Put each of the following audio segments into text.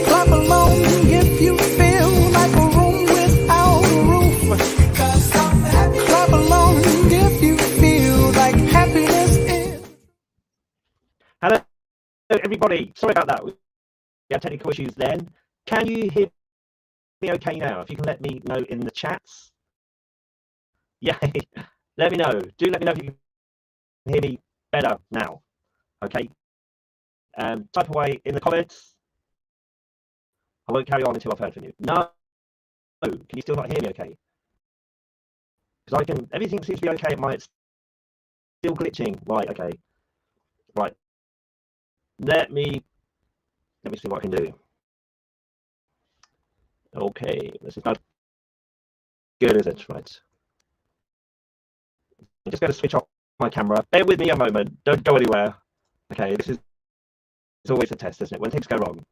Clap along if you feel like a room without a roof. Clap along if you feel like happiness is. Hello, everybody. Sorry about that. We had technical issues then. Can you hear me okay now? If you can let me know in the chats. Yeah, let me know. Do let me know if you can hear me better now. Okay. Type away in the comments. I won't carry on until I've heard from you. No. Can you still not hear me okay? Because everything seems to be okay at mine. It's still glitching. Right, okay. Right. Let me see what I can do. Okay, this is not good, is it? Right. I'm just going to switch off my camera. Bear with me a moment. Don't go anywhere. Okay, it's always a test, isn't it? When things go wrong.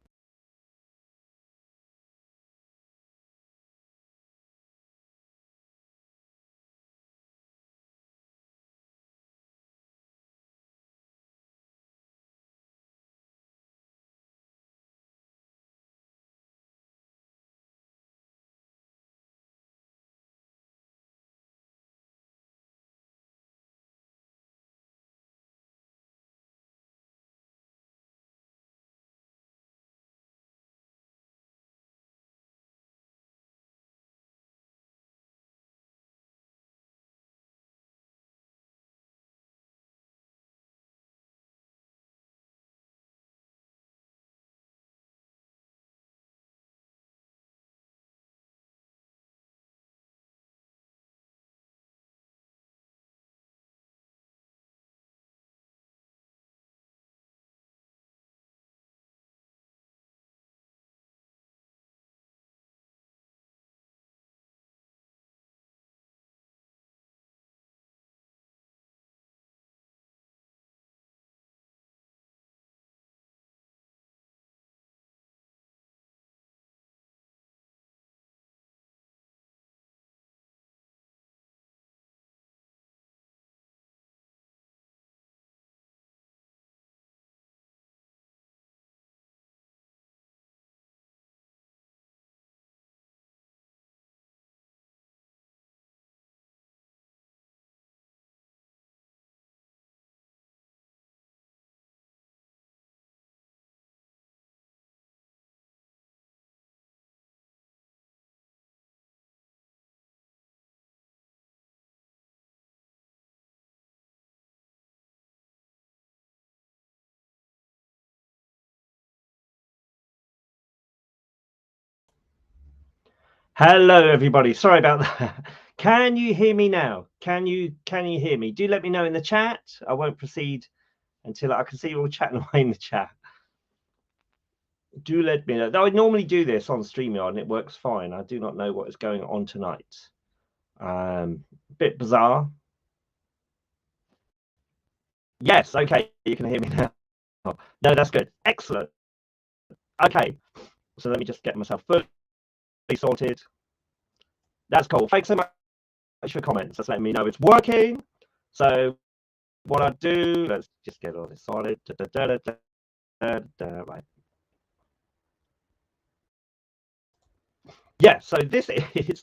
Hello, everybody. Sorry about that. Can you hear me now? Can you hear me? Do let me know in the chat. I won't proceed until I can see you all chatting away in the chat. Do let me know. I normally do this on StreamYard and it works fine. I do not know what is going on tonight. Bit bizarre. Yes, okay, you can hear me now. No, that's good. Excellent. Okay, so let me just get myself fully sorted. That's cool. Thanks so much for comments. That's letting me know it's working. So what I do, let's just get all this sorted. Right. Yeah, so this is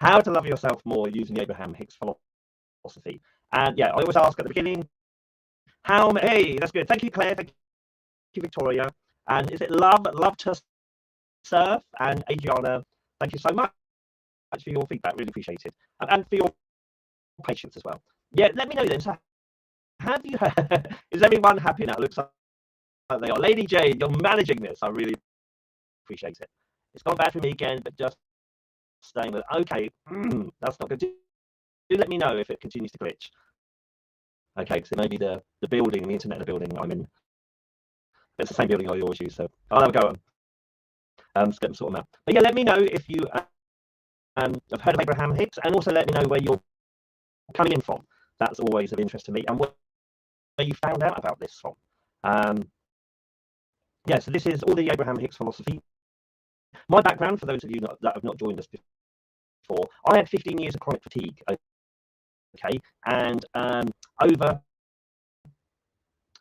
how to love yourself more using the Abraham Hicks philosophy. And yeah, I always ask at the beginning, hey, that's good. Thank you, Claire. Thank you, Victoria. And is it love to surf? And Adriana, thank you so much for your feedback. Really appreciate it. And for your patience as well. Yeah, let me know then. So have you is everyone happy now? It looks like they are. Lady Jane, you're managing this. I really appreciate it. It's gone bad for me again, but just staying with okay. That's not good. Do let me know if it continues to glitch. Okay, so maybe the building, the internet building I'm in. It's the same building I always use, so I'll have a go at get them sort them out. But yeah, let me know if you have heard of Abraham Hicks, and also let me know where you're coming in from. That's always of interest to me, and where you found out about this from. Yeah, so this is all the Abraham Hicks philosophy. My background, for those of you that have not joined us before, I had 15 years of chronic fatigue. Okay, and over.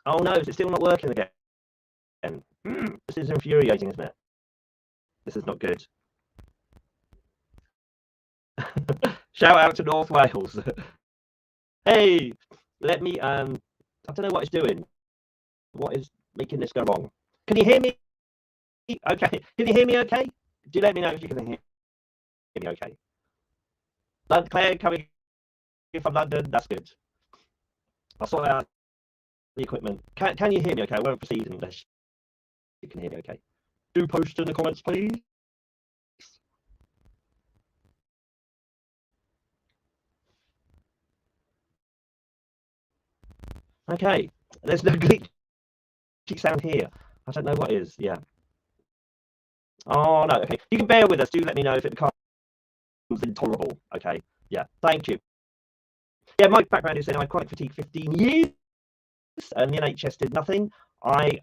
Oh no, is it still not working again? This is infuriating, isn't it? This is not good. Shout out to North Wales. Hey, let me I don't know what it's doing. What is making this go wrong? Can you hear me? Okay. Can you hear me okay? Do let me know if you can hear me okay. Claire coming in from London, that's good. I'll sort out the equipment. Can you hear me okay? I won't proceed unless you can hear me okay. Do post in the comments, please. Okay. There's no glitchy sound here. I don't know what is. Yeah. Oh no. Okay. You can bear with us. Do let me know if it becomes intolerable. Okay. Yeah. Thank you. Yeah, my background is in I had chronic fatigue 15 years, and the NHS did nothing. I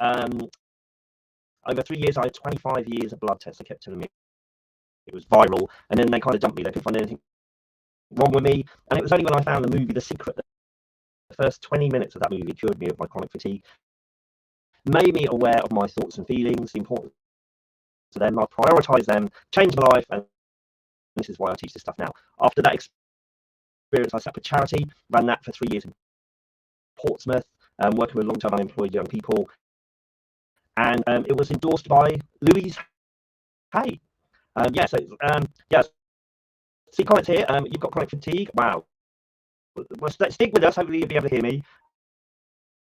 over 3 years, I had 25 years of blood tests. They kept telling me it was viral, and then they kind of dumped me. They couldn't find anything wrong with me, and it was only when I found the movie The Secret that the first 20 minutes of that movie cured me of my chronic fatigue, made me aware of my thoughts and feelings, the importance of them. I prioritised them, changed my life, and this is why I teach this stuff now. After that experience, I set up a charity, ran that for 3 years in Portsmouth, working with long-term unemployed young people, and it was endorsed by Louise Hay. Yes. See comments here. You've got chronic fatigue. Wow. Well, stick with us. Hopefully you'll be able to hear me.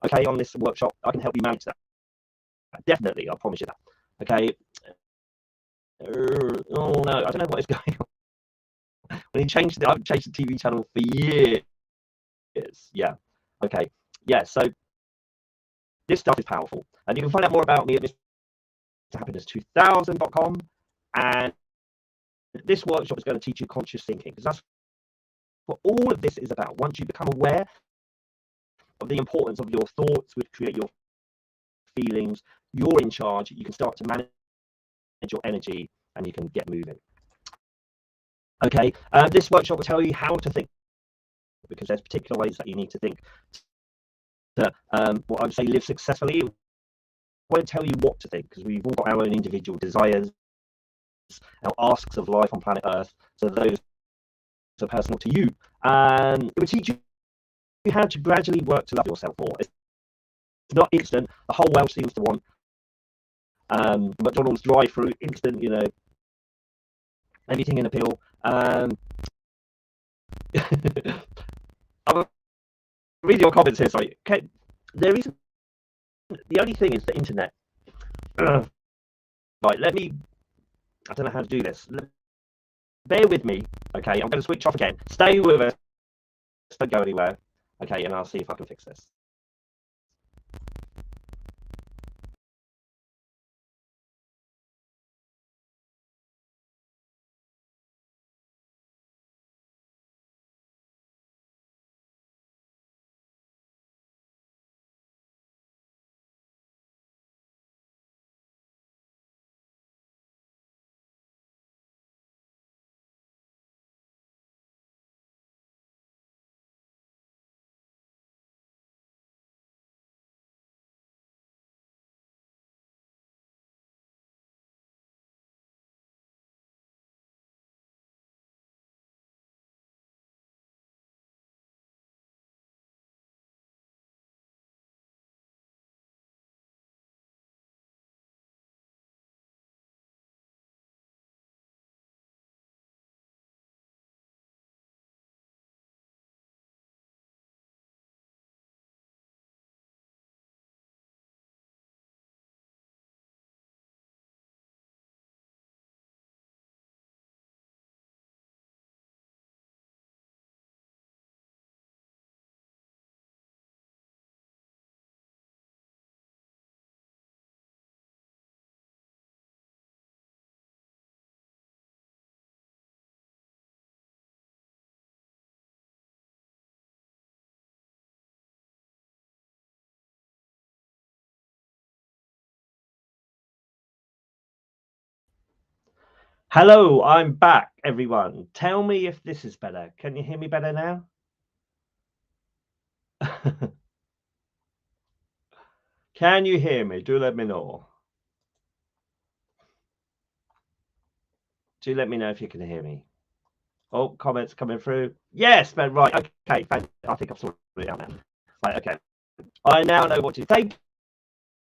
Okay, on this workshop, I can help you manage that. Definitely, I promise you that. Okay. Oh no, I don't know what is going on. When he changed it, I've changed the TV channel for years. Yeah. Okay. Yeah. So this stuff is powerful, and you can find out more about me at MrHappiness2000.com. And this workshop is going to teach you conscious thinking, because that's what all of this is about. Once you become aware of the importance of your thoughts, which create your feelings, you're in charge. You can start to manage your energy, and you can get moving. Okay, this workshop will tell you how to think, because there's particular ways that you need to think to, what I would say, live successfully. It won't tell you what to think, because we've all got our own individual desires, our asks of life on planet Earth, so those are personal to you. It will teach you how to gradually work to love yourself more. It's not instant. The whole world seems to want McDonald's drive-through instant, everything in a pill. I'm reading your comments here. Sorry. Okay, there isn't. The only thing is the internet. Right, let me. I don't know how to do this. Bear with me. Okay, I'm going to switch off again. Stay with us. Don't go anywhere. Okay, and I'll see if I can fix this. Hello, I'm back, everyone. Tell me if this is better. Can you hear me better now? Can you hear me? Do let me know. Do let me know if you can hear me. Oh, comments coming through. Yes, man, right. Okay, I think I've sorted it out now. Right, okay. I now know what to do. Thank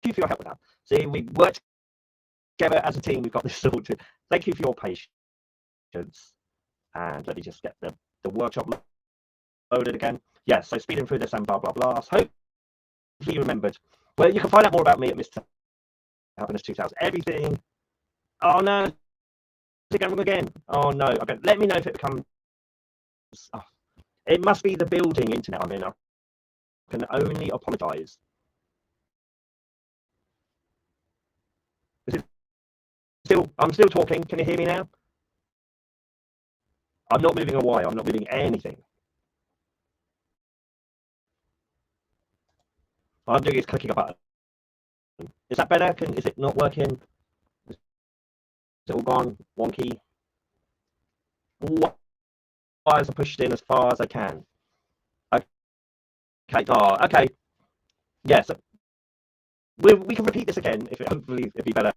you for your help with that. See, we worked together as a team. We've got this sorted. Thank you for your patience. And let me just get the workshop loaded again. Yes, so speeding through this and blah, blah, blah. So hopefully you remembered. Well, you can find out more about me at Mr. Happiness 2000. Everything. Oh, no. Is it going wrong again? Oh, no. Okay, let me know if it becomes... Oh, it must be the building internet I'm in. I can only apologise. I'm still talking. Can you hear me now? I'm not moving a wire. I'm not moving anything. All I'm doing is clicking a button. Is that better? Is it not working? Is it all gone? Wonky? Wires are pushed in as far as I can. Okay. Oh, okay. Yes. We can repeat this again. Hopefully it'll be better.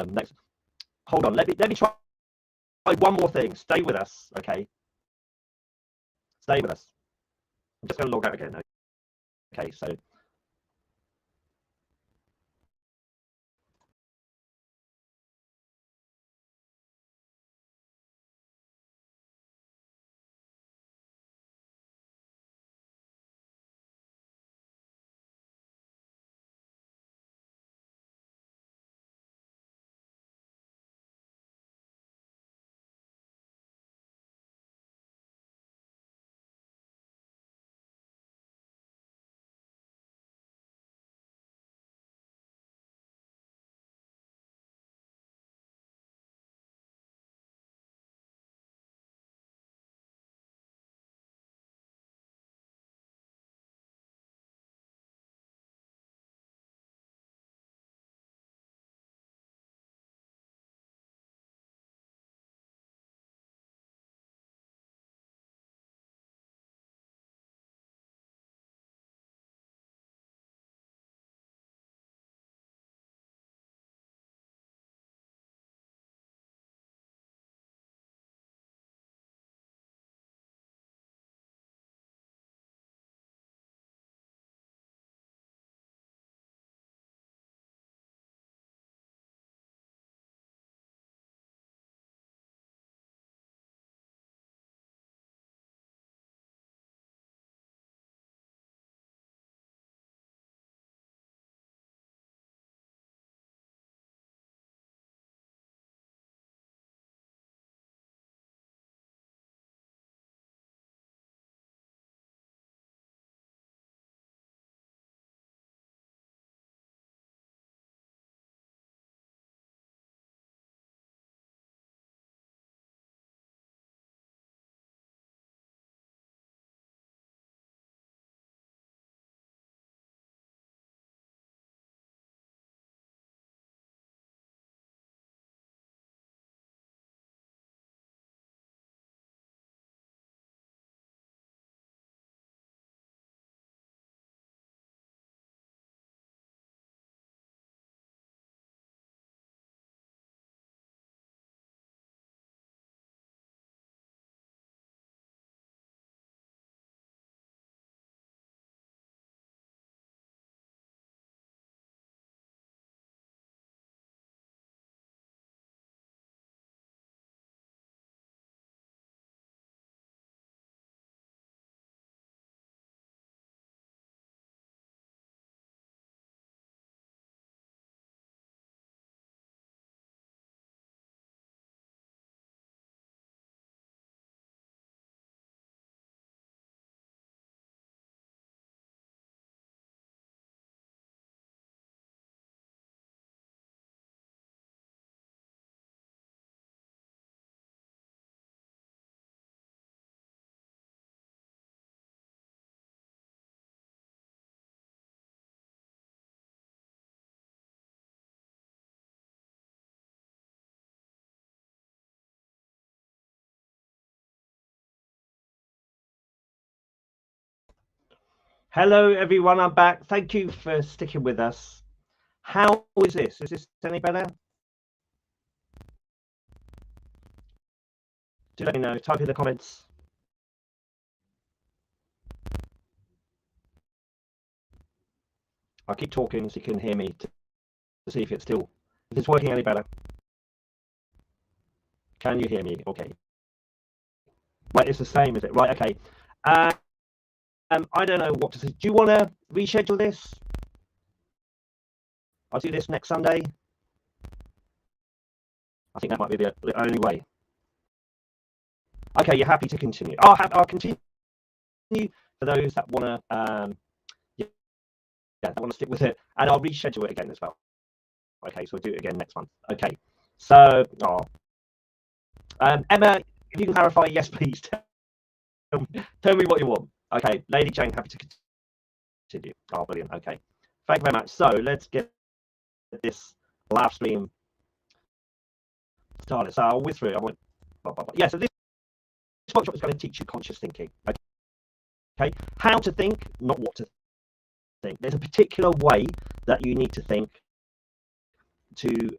Next. Hold on. Let me try one more thing. Stay with us. Okay. Stay with us. I'm just going to log out again. Okay. So. Hello, everyone. I'm back. Thank you for sticking with us. How is this? Is this any better? Do let me know. Type in the comments. I'll keep talking so you can hear me to see if it's working any better. Can you hear me? Okay. Right, it's the same, is it? Right, okay. I don't know what to say. Do you want to reschedule this? I'll do this next Sunday. I think that might be the only way. Okay, you're happy to continue. I'll continue for those that want to, that want to stick with it, and I'll reschedule it again as well. Okay, so we'll do it again next month. Okay, so Emma, if you can clarify, yes, please. Tell me what you want. Okay, Lady Jane, happy to continue. Oh, brilliant. Okay, thank you very much. So let's get this live stream started. So I'll whiz through. Yeah, so this workshop is going to teach you conscious thinking. Okay, how to think, not what to think. There's a particular way that you need to think to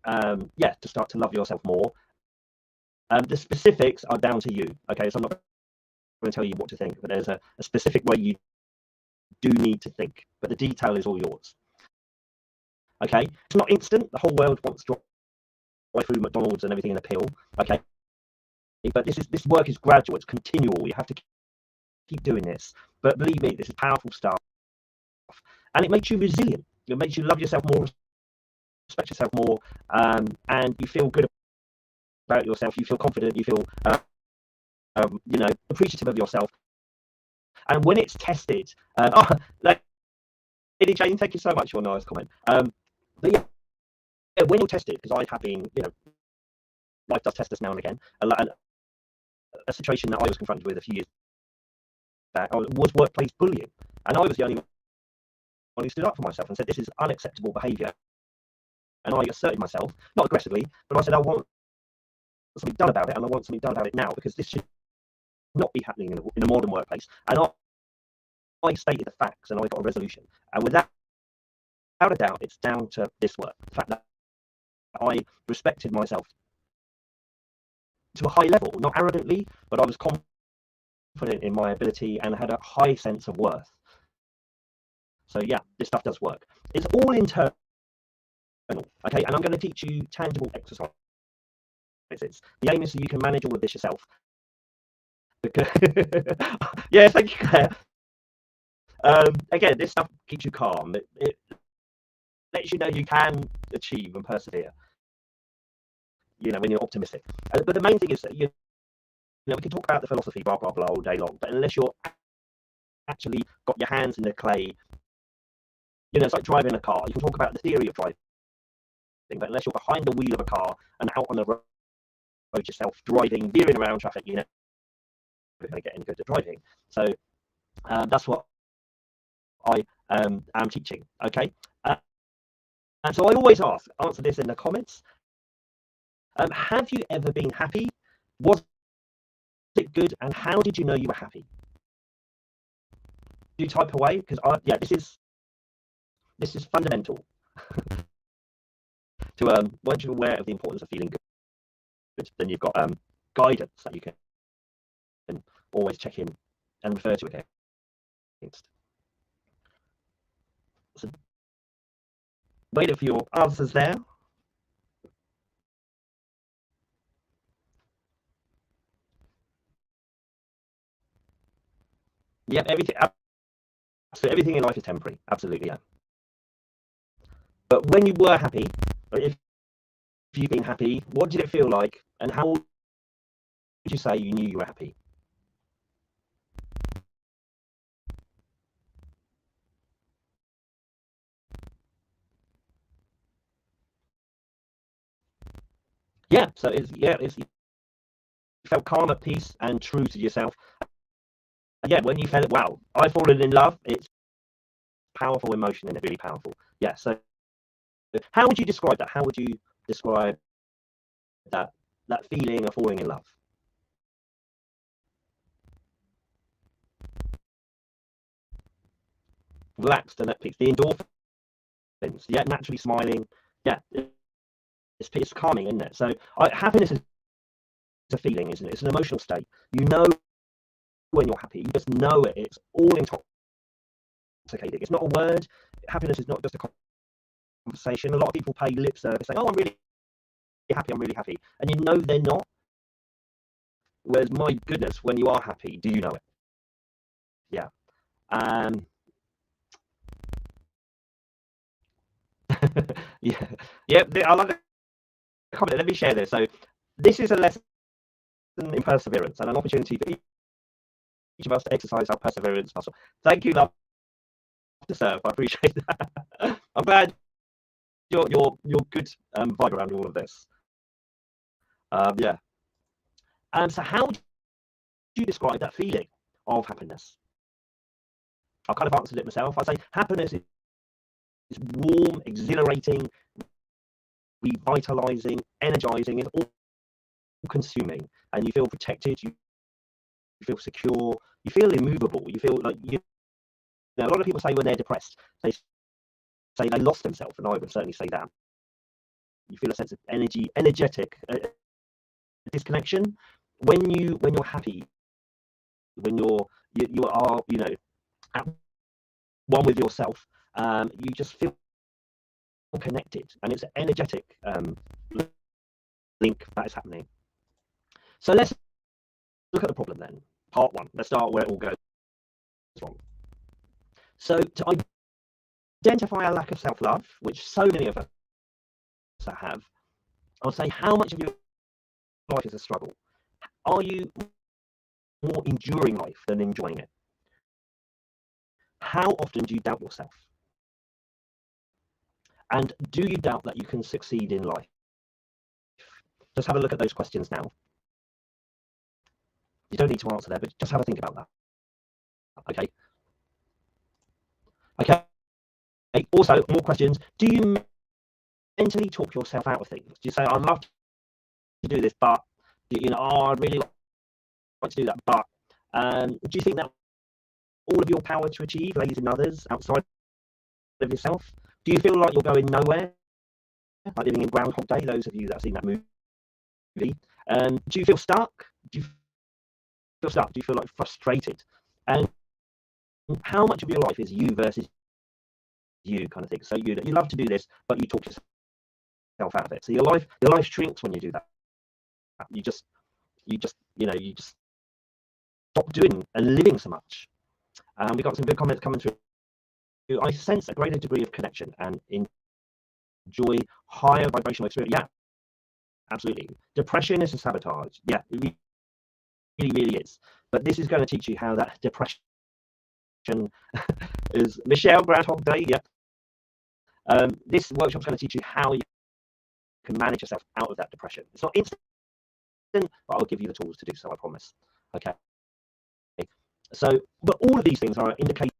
start to love yourself more. The specifics are down to you. Okay, so I'm not going to tell you what to think, but there's a specific way you do need to think, but the detail is all yours. Okay, it's not instant. The whole world wants to drive through McDonald's and everything in a pill. Okay, but this work is gradual. It's continual. You have to keep doing this. But believe me, this is powerful stuff, and it makes you resilient. It makes you love yourself more, respect yourself more, and you feel good about yourself. You feel confident. You feel appreciative of yourself. And when it's tested, Lady Jane, thank you so much for a nice comment. But yeah, when you're tested, because I have been, life does test us now and again. A situation that I was confronted with a few years back was workplace bullying, and I was the only one who stood up for myself and said this is unacceptable behaviour. And I asserted myself, not aggressively, but I said I want something done about it, and I want something done about it now, because this should not be happening in a modern workplace. And I stated the facts, and I got a resolution. And without a doubt, it's down to this work. The fact that I respected myself to a high level, not arrogantly, but I was confident in my ability and had a high sense of worth. So yeah, this stuff does work. It's all internal. Okay, and I'm going to teach you tangible exercises. The aim is so you can manage all of this yourself. Yeah, thank you, Claire. Again, this stuff keeps you calm. It lets you know you can achieve and persevere. When you're optimistic. But the main thing is that we can talk about the philosophy, blah blah blah, all day long. But unless you're actually got your hands in the clay, it's like driving a car. You can talk about the theory of driving, but unless you're behind the wheel of a car and out on the road yourself, driving, veering around traffic, you're never going to get any good at driving. So that's what I am teaching. Okay, and so I always answer this in the comments. Have you ever been happy? Was it good? And how did you know you were happy? Do type away, because this is fundamental to once you're aware of the importance of feeling good, then you've got guidance that you can always check in and refer to against. So waiting for your answers there. Yeah, everything in life is temporary. Absolutely, yeah. But when you were happy, or if you've been happy, what did it feel like, and how would you say you knew you were happy? Yeah, so you felt calm, at peace, and true to yourself. Yeah, when you felt, wow, I've fallen in love, it's powerful emotion, and it's really powerful. Yeah, so how would you describe that? How would you describe that feeling of falling in love? Relaxed and at peace. The endorphins, yeah, naturally smiling. Yeah, it's calming, isn't it? So happiness is a feeling, isn't it? It's an emotional state. You know when you're happy. You just know it. It's all intoxicating. It's not a word. Happiness is not just a conversation. A lot of people pay lip service saying, "Oh, I'm really happy. I'm really happy," and you know they're not. Whereas, my goodness, when you are happy, do you know it? Yeah. Yeah. Yeah. I like the comment. Let me share this. So, this is a lesson in perseverance and an opportunity for each of us to exercise our perseverance muscle. Thank you, love to serve. I appreciate that. I'm glad your good vibe around all of this. Yeah. So how do you describe that feeling of happiness? I've kind of answered it myself. I say happiness is warm, exhilarating, revitalizing, energizing. It's all consuming, and you feel protected. You feel secure. You feel immovable. You feel like you. Now, a lot of people say when they're depressed, they say they lost themselves, and I would certainly say that. You feel a sense of energetic disconnection. When you're happy, when you are at one with yourself, you just feel connected, and it's an energetic link that is happening. So let's look at the problem then. Part one. Let's start where it all goes wrong. So to identify a lack of self-love, which so many of us have, I'll say, how much of your life is a struggle? Are you more enduring life than enjoying it? How often do you doubt yourself? And do you doubt that you can succeed in life? Just have a look at those questions now. You don't need to answer there, but just have a think about that. Okay. Okay. Also, more questions. Do you mentally talk yourself out of things? Do you say, "I'd love to do this, but I'd really like to do that, but..." Do you think that all of your power to achieve lays in others outside of yourself? Do you feel like you're going nowhere, like living in Groundhog Day? Those of you that have seen that movie. Do you feel stuck? Do you feel stuck? Do you feel like frustrated? And how much of your life is you versus you kind of thing? So you love to do this, but you talk yourself out of it. So your life shrinks when you do that. You just stop doing and living so much. We got some good comments coming through. I sense a greater degree of connection and enjoy higher vibrational experience. Yeah, absolutely. Depression is a sabotage. Yeah, it really is. But this is going to teach you how that depression is. Michelle, Groundhog Day. Yeah. This workshop is going to teach you how you can manage yourself out of that depression. It's not instant, but I'll give you the tools to do so, I promise. Okay. So, but all of these things are indicators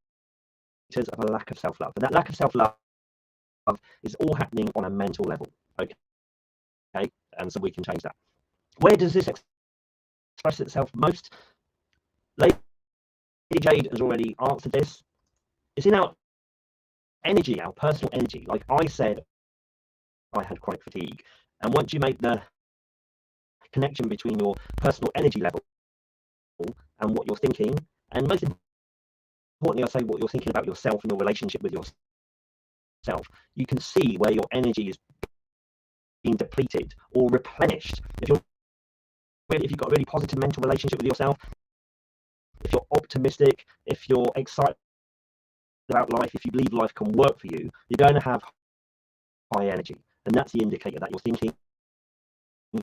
of a lack of self-love. And that lack of self-love is all happening on a mental level. Okay. And so we can change that. Where does this express itself most? Lady Jade has already answered this. It's in our energy, our personal energy. Like I said, I had chronic fatigue. And once you make the connection between your personal energy level and what you're thinking, and most importantly, I say what you're thinking about yourself and your relationship with yourself, you can see where your energy is being depleted or replenished. If you've got a really positive mental relationship with yourself, if you're optimistic, if you're excited about life, if you believe life can work for you, you're going to have high energy. And that's the indicator that you're thinking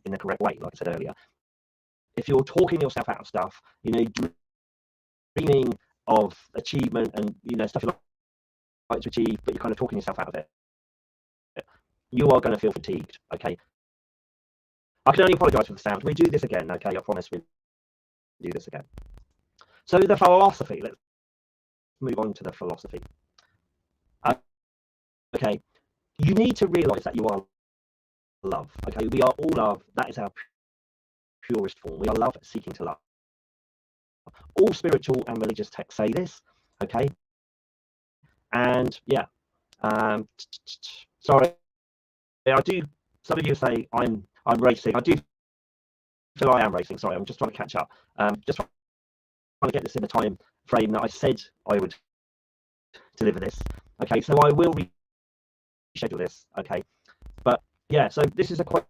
in the correct way, like I said earlier. If you're talking yourself out of stuff, dreaming of achievement and stuff you like to achieve, but you're kind of talking yourself out of it, you are going to feel fatigued. Okay. I can only apologize for the sound. We do this again. Okay, I promise we'll do this again. So the philosophy. Let's move on to the philosophy. Okay, you need to realize that you are love. Okay, we are all love. That is our purest form. We are love seeking to love. All spiritual and religious texts say this. Okay, and yeah, sorry, I do. Some of you say I'm racing. I do So I am racing. Sorry, I'm just trying to catch up. Just trying to get this in the time frame that I said I would deliver this. Okay, so I will reschedule this. Okay, but yeah, so this is a quote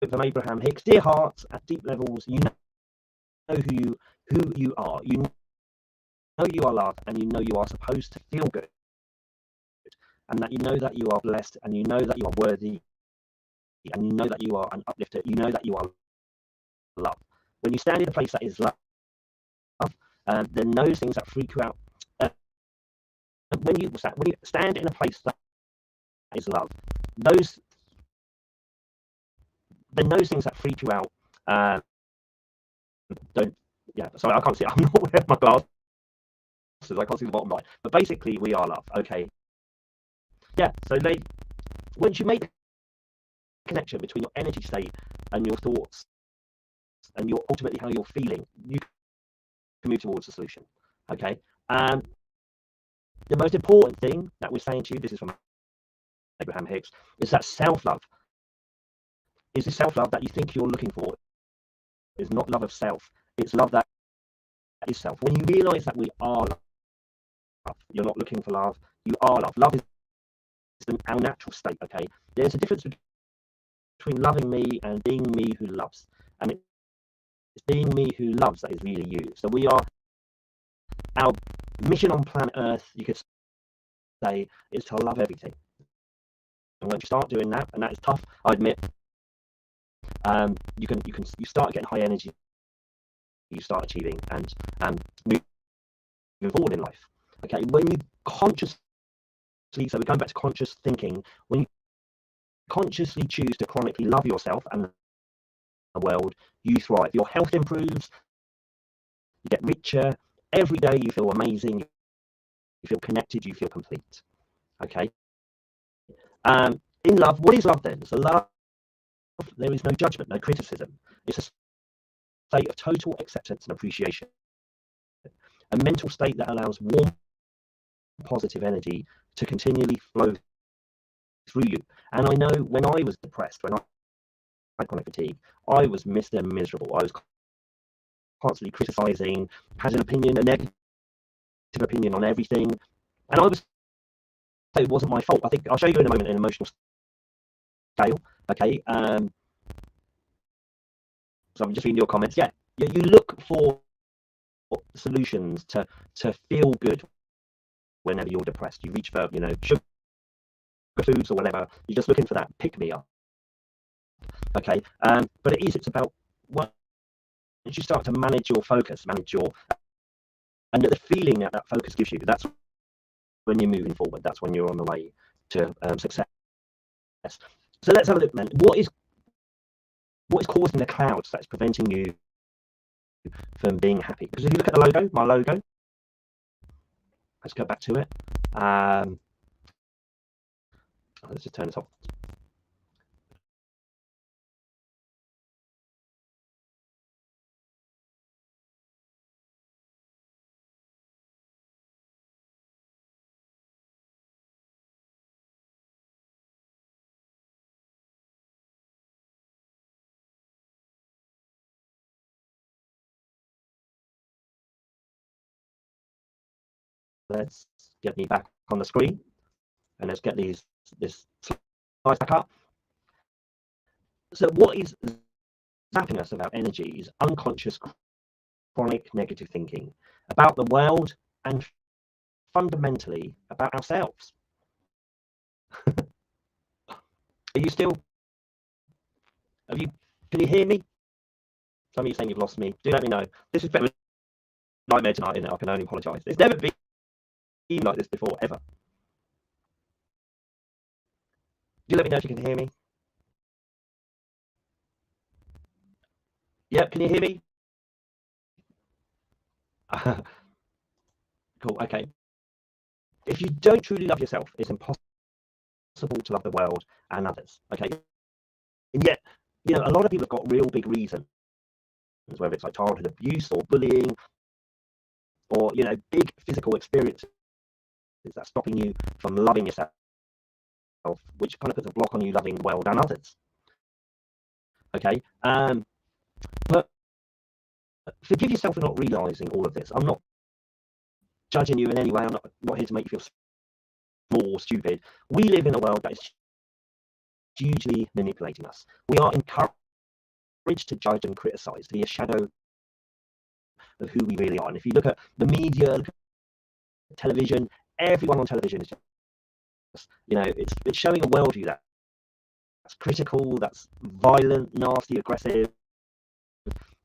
from Abraham Hicks. Dear hearts, at deep levels, you know who you are. You know you are loved, and you know you are supposed to feel good, and that you know that you are blessed, and you know that you are worthy, and you know that you are an uplifter. You know that you are loved. When you stand in a place that is love, then those things that freak you out. When you stand in a place that is love, those things that freak you out don't. Yeah, sorry, I can't see. I'm not wearing my glasses. I can't see the bottom line. But basically, we are love. Okay. Yeah. So once you make the connection between your energy state and your thoughts, and your ultimately how you're feeling, you can move towards a solution. Okay. The most important thing that we're saying to you, this is from Abraham Hicks, is that self-love. Is the self-love that you think you're looking for is not love of self. It's love that is self. When you realize that we are love, you're not looking for love, you are love. Love is our natural state, okay? There's a difference between loving me and being me who loves. And it's being me who loves that is really you. So our mission on planet Earth, you could say, is to love everything. And once you start doing that, and that is tough, I admit, you start getting high energy, you start achieving and moving forward in life. Okay, when you consciously, so we're going back to conscious thinking, when you consciously choose to chronically love yourself and the world, you thrive. Your health improves, you get richer, every day you feel amazing, you feel connected, you feel complete. Okay. In love, what is love then? So love, there is no judgment, no criticism. It's a state of total acceptance and appreciation. A mental state that allows warm, positive energy to continually flow through you. And I know when I was depressed, when I had chronic fatigue, I was Mr. Miserable. I was constantly criticizing, had an opinion, a negative opinion on everything. And it wasn't my fault. I think I'll show you in a moment an emotional scale. Okay. So I'm just reading your comments. Yeah, you look for solutions to feel good whenever you're depressed. You reach for, sugar foods or whatever. You're just looking for that pick me up. Okay. But it's about what you start to manage your focus, and the feeling that focus gives you. That's when you're moving forward. That's when you're on the way to success. So let's have a look, then. What is causing the clouds that's preventing you from being happy? Because if you look at the logo, my logo, let's go back to it. Let's just turn this off. Let's get me back on the screen, and let's get this slide back up. So what is zapping us about energy is unconscious chronic negative thinking about the world and fundamentally about ourselves. Are you still? Can you hear me? Some of you saying you've lost me. Do let me know. This is a bit of a nightmare tonight, isn't it? I can only apologise. It's never been like this before, ever. Do let me know if you can hear me. Yep, can you hear me? Cool, okay. If you don't truly love yourself, it's impossible to love the world and others, okay? And yet, a lot of people have got real big reasons, whether it's like childhood abuse or bullying or, big physical experiences that's stopping you from loving yourself, which kind of puts a block on you loving the world and others. Okay. But forgive yourself for not realizing all of this. I'm not judging you in any way. I'm not here to make you feel small or stupid. We live in a world that is hugely manipulating us. We are encouraged to judge and criticize, to be a shadow of who we really are. And if you look at the media, look at television, everyone on television is just, it's showing a worldview that's critical, that's violent, nasty, aggressive.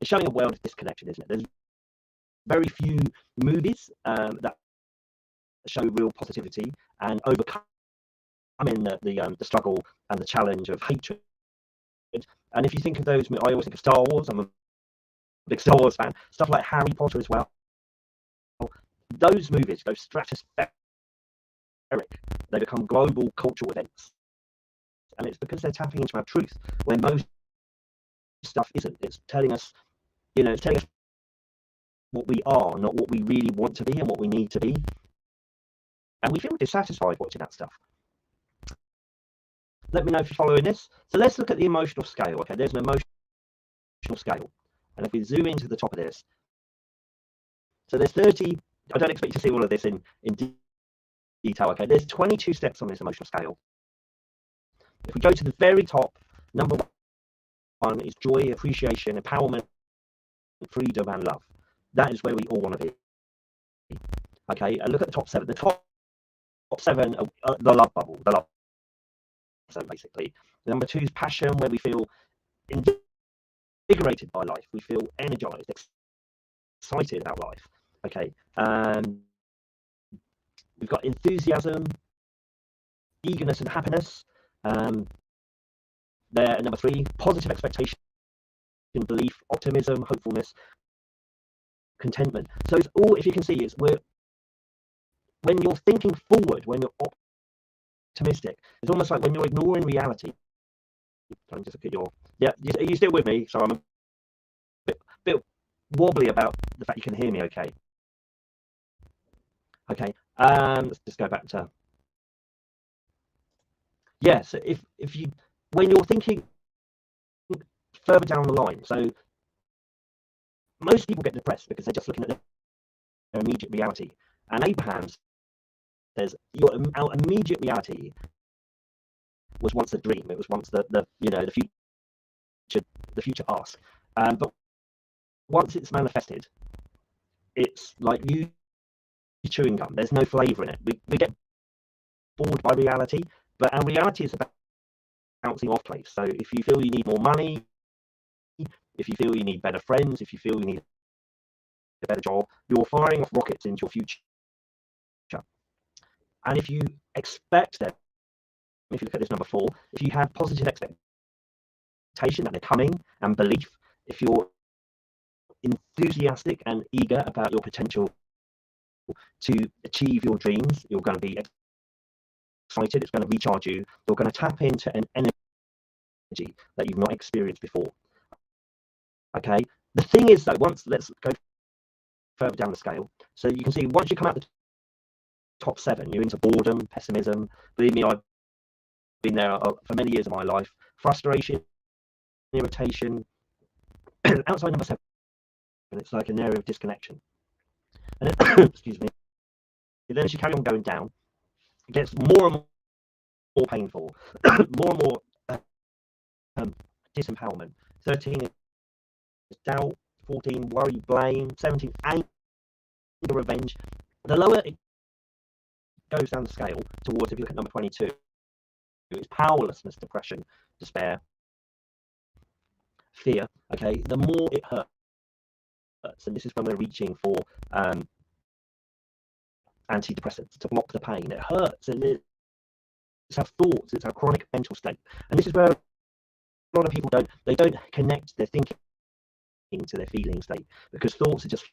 It's showing a world of disconnection, isn't it? There's very few movies that show real positivity and overcoming the struggle and the challenge of hatred. And if you think of those, I always think of Star Wars. I'm a big Star Wars fan. Stuff like Harry Potter as well. Those movies go stratospheric. They become global cultural events. And it's because they're tapping into our truth, where most stuff isn't. It's telling us, it's telling us what we are, not what we really want to be and what we need to be. And we feel dissatisfied watching that stuff. Let me know if you're following this. So let's look at the emotional scale. Okay, there's an emotional scale. And if we zoom into the top of this, so there's 30, I don't expect you to see all of this in detail. Okay, there's 22 steps on this emotional scale. If we go to the very top, number one is joy, appreciation, empowerment, freedom, and love. That is where we all want to be. Okay, and look at the top 7. The top 7 are the love bubble, the love zone, basically. Number 2 is passion, where we feel invigorated by life. We feel energized, excited about life. Okay, we've got enthusiasm, eagerness, and happiness. There, number 3, positive expectation, belief, optimism, hopefulness, contentment. So it's all, if you can see, it's when you're thinking forward, when you're optimistic, it's almost like when you're ignoring reality. Let me just look at your, are you still with me? So I'm a bit wobbly about the fact you can hear me okay. Okay, let's just go back to, so if you, when you're thinking further down the line, so most people get depressed because they're just looking at their immediate reality. And Abraham says, our immediate reality was once a dream. It was once the future ask. But once it's manifested, it's like you chewing gum. There's no flavour in it. We get bored by reality, but our reality is about bouncing off place. So if you feel you need more money, if you feel you need better friends, if you feel you need a better job, you're firing off rockets into your future. And if you expect them, if you look at this number 4, if you have positive expectation that they're coming and belief, if you're enthusiastic and eager about your potential to achieve your dreams, you're going to be excited, it's going to recharge you, you're going to tap into an energy that you've not experienced before. Okay, the thing is though, let's go further down the scale. So you can see once you come out the top 7, you're into boredom, pessimism. Believe me, I've been there for many years of my life. Frustration, irritation. Outside number 7, it's like an area of disconnection. And then, excuse me. And then as you carry on going down, it gets more and more painful, more and more disempowerment. 13 is doubt, 14 worry, blame, 17 anger, revenge. The lower it goes down the scale towards, if you look at number 22, it's powerlessness, depression, despair, fear. Okay, the more it hurts, and this is when we're reaching for antidepressants to block the pain. It hurts, and it's our thoughts, it's our chronic mental state, and this is where a lot of people don't connect their thinking to their feeling state, because thoughts are just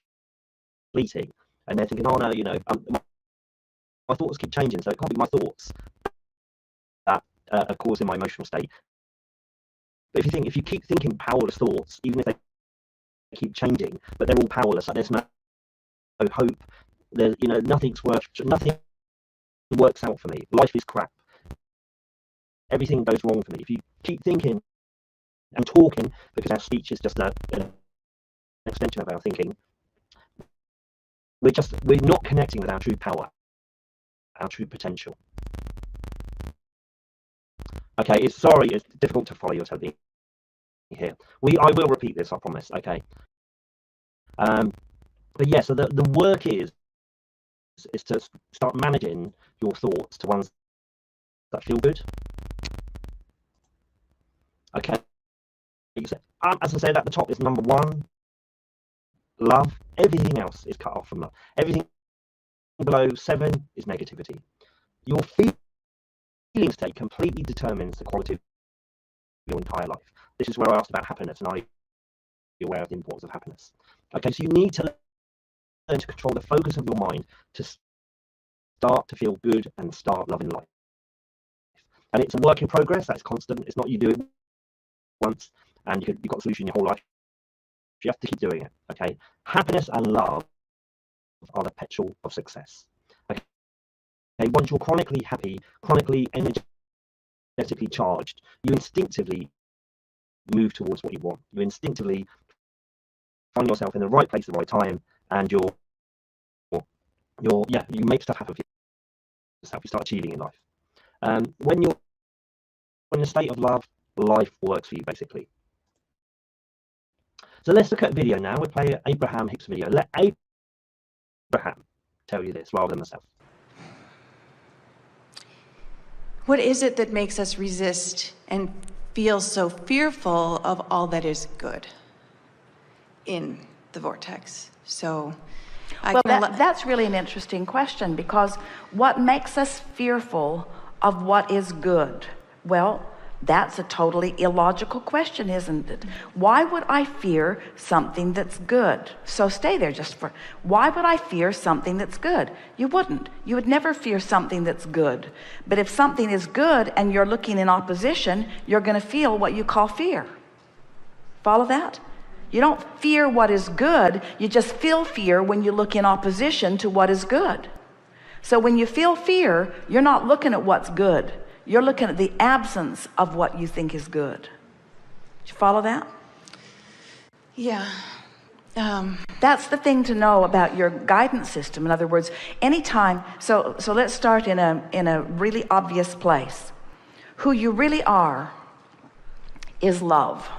fleeting, and they're thinking, oh no, my thoughts keep changing, so it can't be my thoughts that are causing my emotional state. But if you keep thinking powerless thoughts, even if they keep changing, but they're all powerless, like there's no hope, there's nothing works out for me, life is crap, everything goes wrong for me. If you keep thinking and talking, because our speech is just an extension of our thinking, we're not connecting with our true power, our true potential. Okay, it's difficult to follow your totally here. I will repeat this, I promise. Okay. But yeah, so the work is to start managing your thoughts to ones that feel good. Okay. As I said at the top, is number 1, love. Everything else is cut off from love. Everything below 7 is negativity. Your feeling state completely determines the quality of your entire life. This is where I asked about happiness, and are you aware of the importance of happiness? Okay, so you need to learn to control the focus of your mind to start to feel good and start loving life. And it's a work in progress. That's constant. It's not you do it once and you've got a solution your whole life. You have to keep doing it. Okay, happiness and love are the petrol of success. Okay, once you're chronically happy, chronically energetically charged, you instinctively move towards what you want. You instinctively find yourself in the right place at the right time, and you make stuff happen for yourself. You start achieving in life. When you're in a state of love, life works for you, basically. So let's look at a video now. We'll play Abraham Hicks' video. Let Abraham tell you this rather than myself. What is it that makes us resist and feel so fearful of all that is good in the vortex? So that's really an interesting question, because what makes us fearful of what is good? Well, that's a totally illogical question, isn't it? Why would I fear something that's good? So stay there why would I fear something that's good? You wouldn't. You would never fear something that's good. But if something is good and you're looking in opposition, you're going to feel what you call fear. Follow that? You don't fear what is good. You just feel fear when you look in opposition to what is good. So when you feel fear, you're not looking at what's good. You're looking at the absence of what you think is good. Did you follow that? Yeah. That's the thing to know about your guidance system. In other words, anytime, so let's start in a really obvious place. Who you really are is love.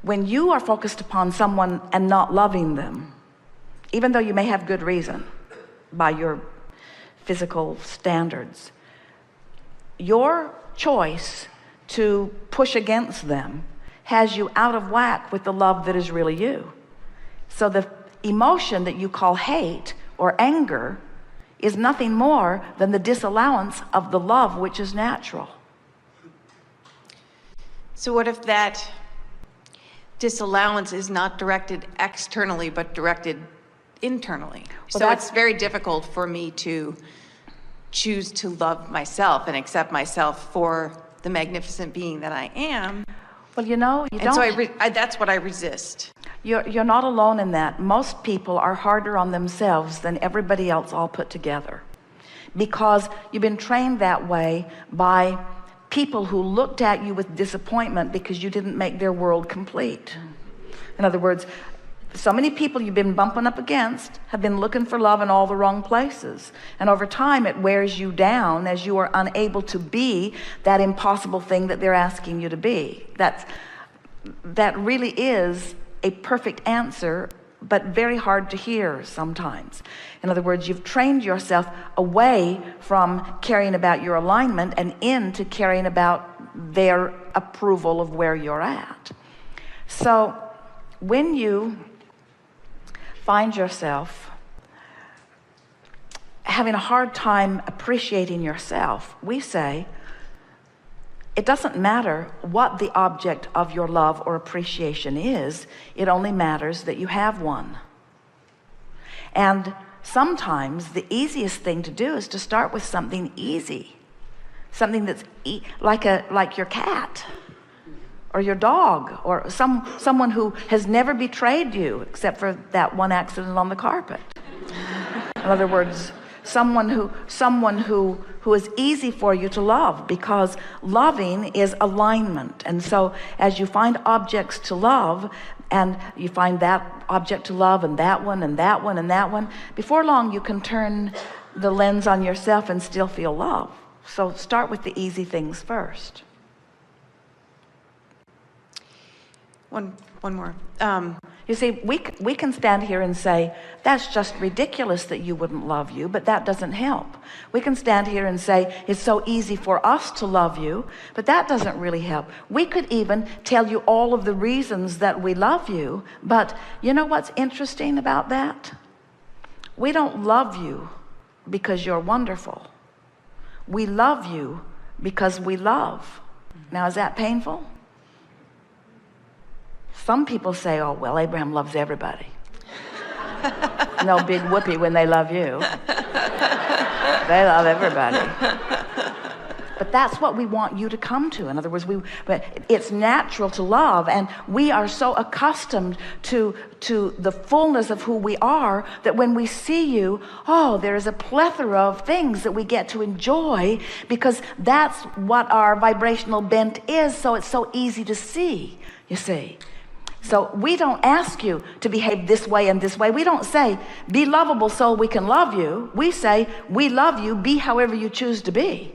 When you are focused upon someone and not loving them, even though you may have good reason by your physical standards, your choice to push against them has you out of whack with the love that is really you. So the emotion that you call hate or anger is nothing more than the disallowance of the love which is natural. So what if that disallowance is not directed externally but directed internally? Well, so it's very difficult for me to choose to love myself and accept myself for the magnificent being that I am. Well, you know, so that's what I resist. You're not alone in that. Most people are harder on themselves than everybody else all put together, because you've been trained that way by people who looked at you with disappointment because you didn't make their world complete. In other words, so many people you've been bumping up against have been looking for love in all the wrong places. And over time, it wears you down as you are unable to be that impossible thing that they're asking you to be. That really is a perfect answer, but very hard to hear sometimes. In other words, you've trained yourself away from caring about your alignment and into caring about their approval of where you're at. So when you find yourself having a hard time appreciating yourself, we say it doesn't matter what the object of your love or appreciation is. It only matters that you have one. And sometimes the easiest thing to do is to start with something easy, something that's like your cat or your dog, or someone who has never betrayed you except for that one accident on the carpet. In other words, someone who is easy for you to love, because loving is alignment. And so as you find objects to love, and you find that object to love, and that one, and that one, and that one, before long you can turn the lens on yourself and still feel love. So start with the easy things first. One more. You see, we can stand here and say, that's just ridiculous that you wouldn't love you, but that doesn't help. We can stand here and say, it's so easy for us to love you, but that doesn't really help. We could even tell you all of the reasons that we love you, but you know what's interesting about that? We don't love you because you're wonderful. We love you because we love. Now, is that painful? Some people say, oh, well, Abraham loves everybody. No big whoopee when they love you. They love everybody. But that's what we want you to come to. In other words, but it's natural to love, and we are so accustomed to the fullness of who we are that when we see you, oh, there is a plethora of things that we get to enjoy, because that's what our vibrational bent is, so it's so easy to see, you see. So we don't ask you to behave this way and this way. We don't say, be lovable so we can love you. We say, we love you, be however you choose to be.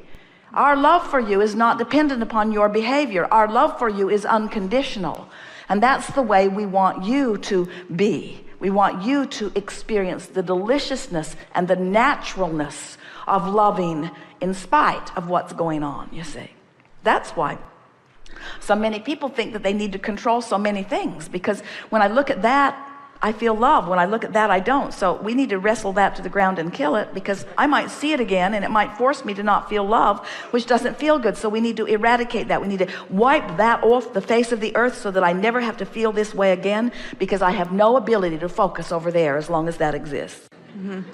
Our love for you is not dependent upon your behavior. Our love for you is unconditional. And that's the way we want you to be. We want you to experience the deliciousness and the naturalness of loving in spite of what's going on, you see. That's why so many people think that they need to control so many things, because when I look at that, I feel love. When I look at that, I don't. So we need to wrestle that to the ground and kill it, because I might see it again and it might force me to not feel love, which doesn't feel good. So we need to eradicate that. We need to wipe that off the face of the earth so that I never have to feel this way again, because I have no ability to focus over there as long as that exists. You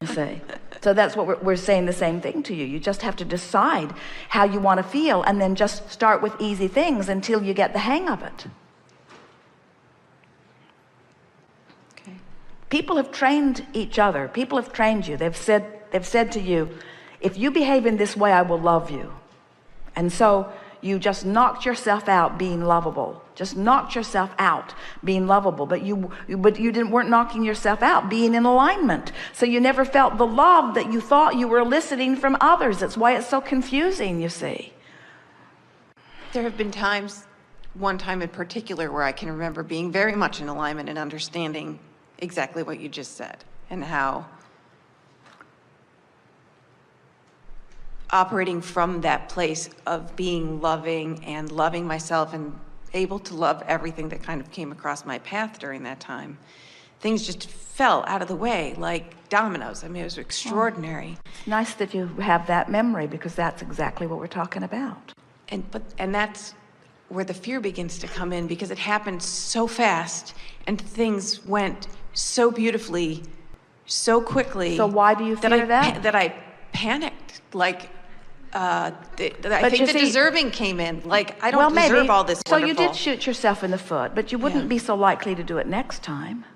see? So that's what we're saying, the same thing to you. You just have to decide how you want to feel, and then just start with easy things until you get the hang of it. Okay. People have trained each other. People have trained you. They've said to you, if you behave in this way, I will love you. And so you just knocked yourself out being lovable. Just knocked yourself out being lovable, but you weren't knocking yourself out being in alignment. So you never felt the love that you thought you were eliciting from others. That's why it's so confusing, you see. There have been times, one time in particular, where I can remember being very much in alignment and understanding exactly what you just said, and how operating from that place of being loving and loving myself and able to love everything that kind of came across my path during that time, things just fell out of the way like dominoes. I mean, it was extraordinary. It's nice that you have that memory, because that's exactly what we're talking about. And that's where the fear begins to come in, because it happened so fast and things went so beautifully, so quickly. So why do you fear that? That I panicked. Like, I think the deserving came in. Like, I don't deserve all this wonderful. So you did shoot yourself in the foot, but you wouldn't be so likely to do it next time.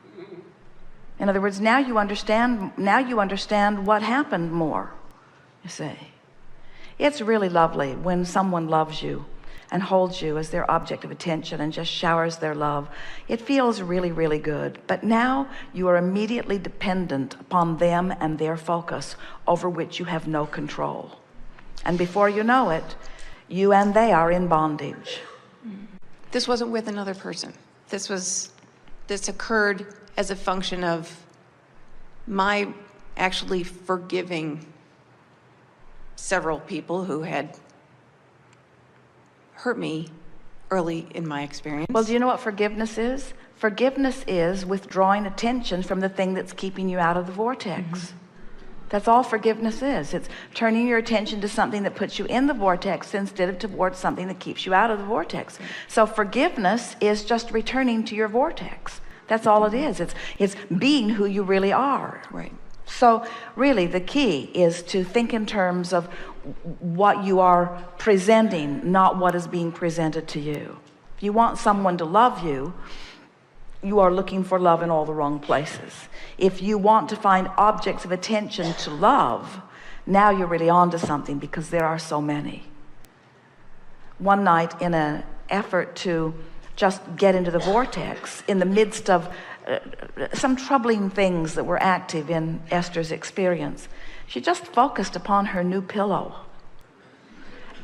In other words, now you understand what happened more, you see. It's really lovely when someone loves you and holds you as their object of attention and just showers their love. It feels really, really good. But now you are immediately dependent upon them and their focus, over which you have no control. And before you know it, you and they are in bondage. This wasn't with another person. This occurred as a function of my actually forgiving several people who had hurt me early in my experience. Well, do you know what forgiveness is? Forgiveness is withdrawing attention from the thing that's keeping you out of the vortex. Mm-hmm. That's all forgiveness is. It's turning your attention to something that puts you in the vortex instead of towards something that keeps you out of the vortex. So forgiveness is just returning to your vortex. That's all it is. It's being who you really are. Right. So really the key is to think in terms of what you are presenting, not what is being presented to you. If you want someone to love you, you are looking for love in all the wrong places. If you want to find objects of attention to love, now you're really onto something, because there are so many. One night, in an effort to just get into the vortex, in the midst of some troubling things that were active in Esther's experience, she just focused upon her new pillow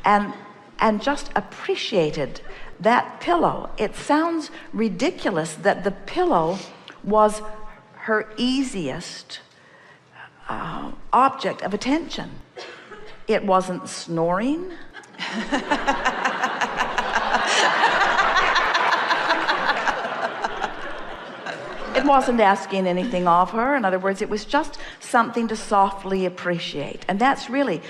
and just appreciated that pillow. It sounds ridiculous that the pillow was her easiest object of attention. It wasn't snoring. It wasn't asking anything of her. In other words, it was just something to softly appreciate. And that's really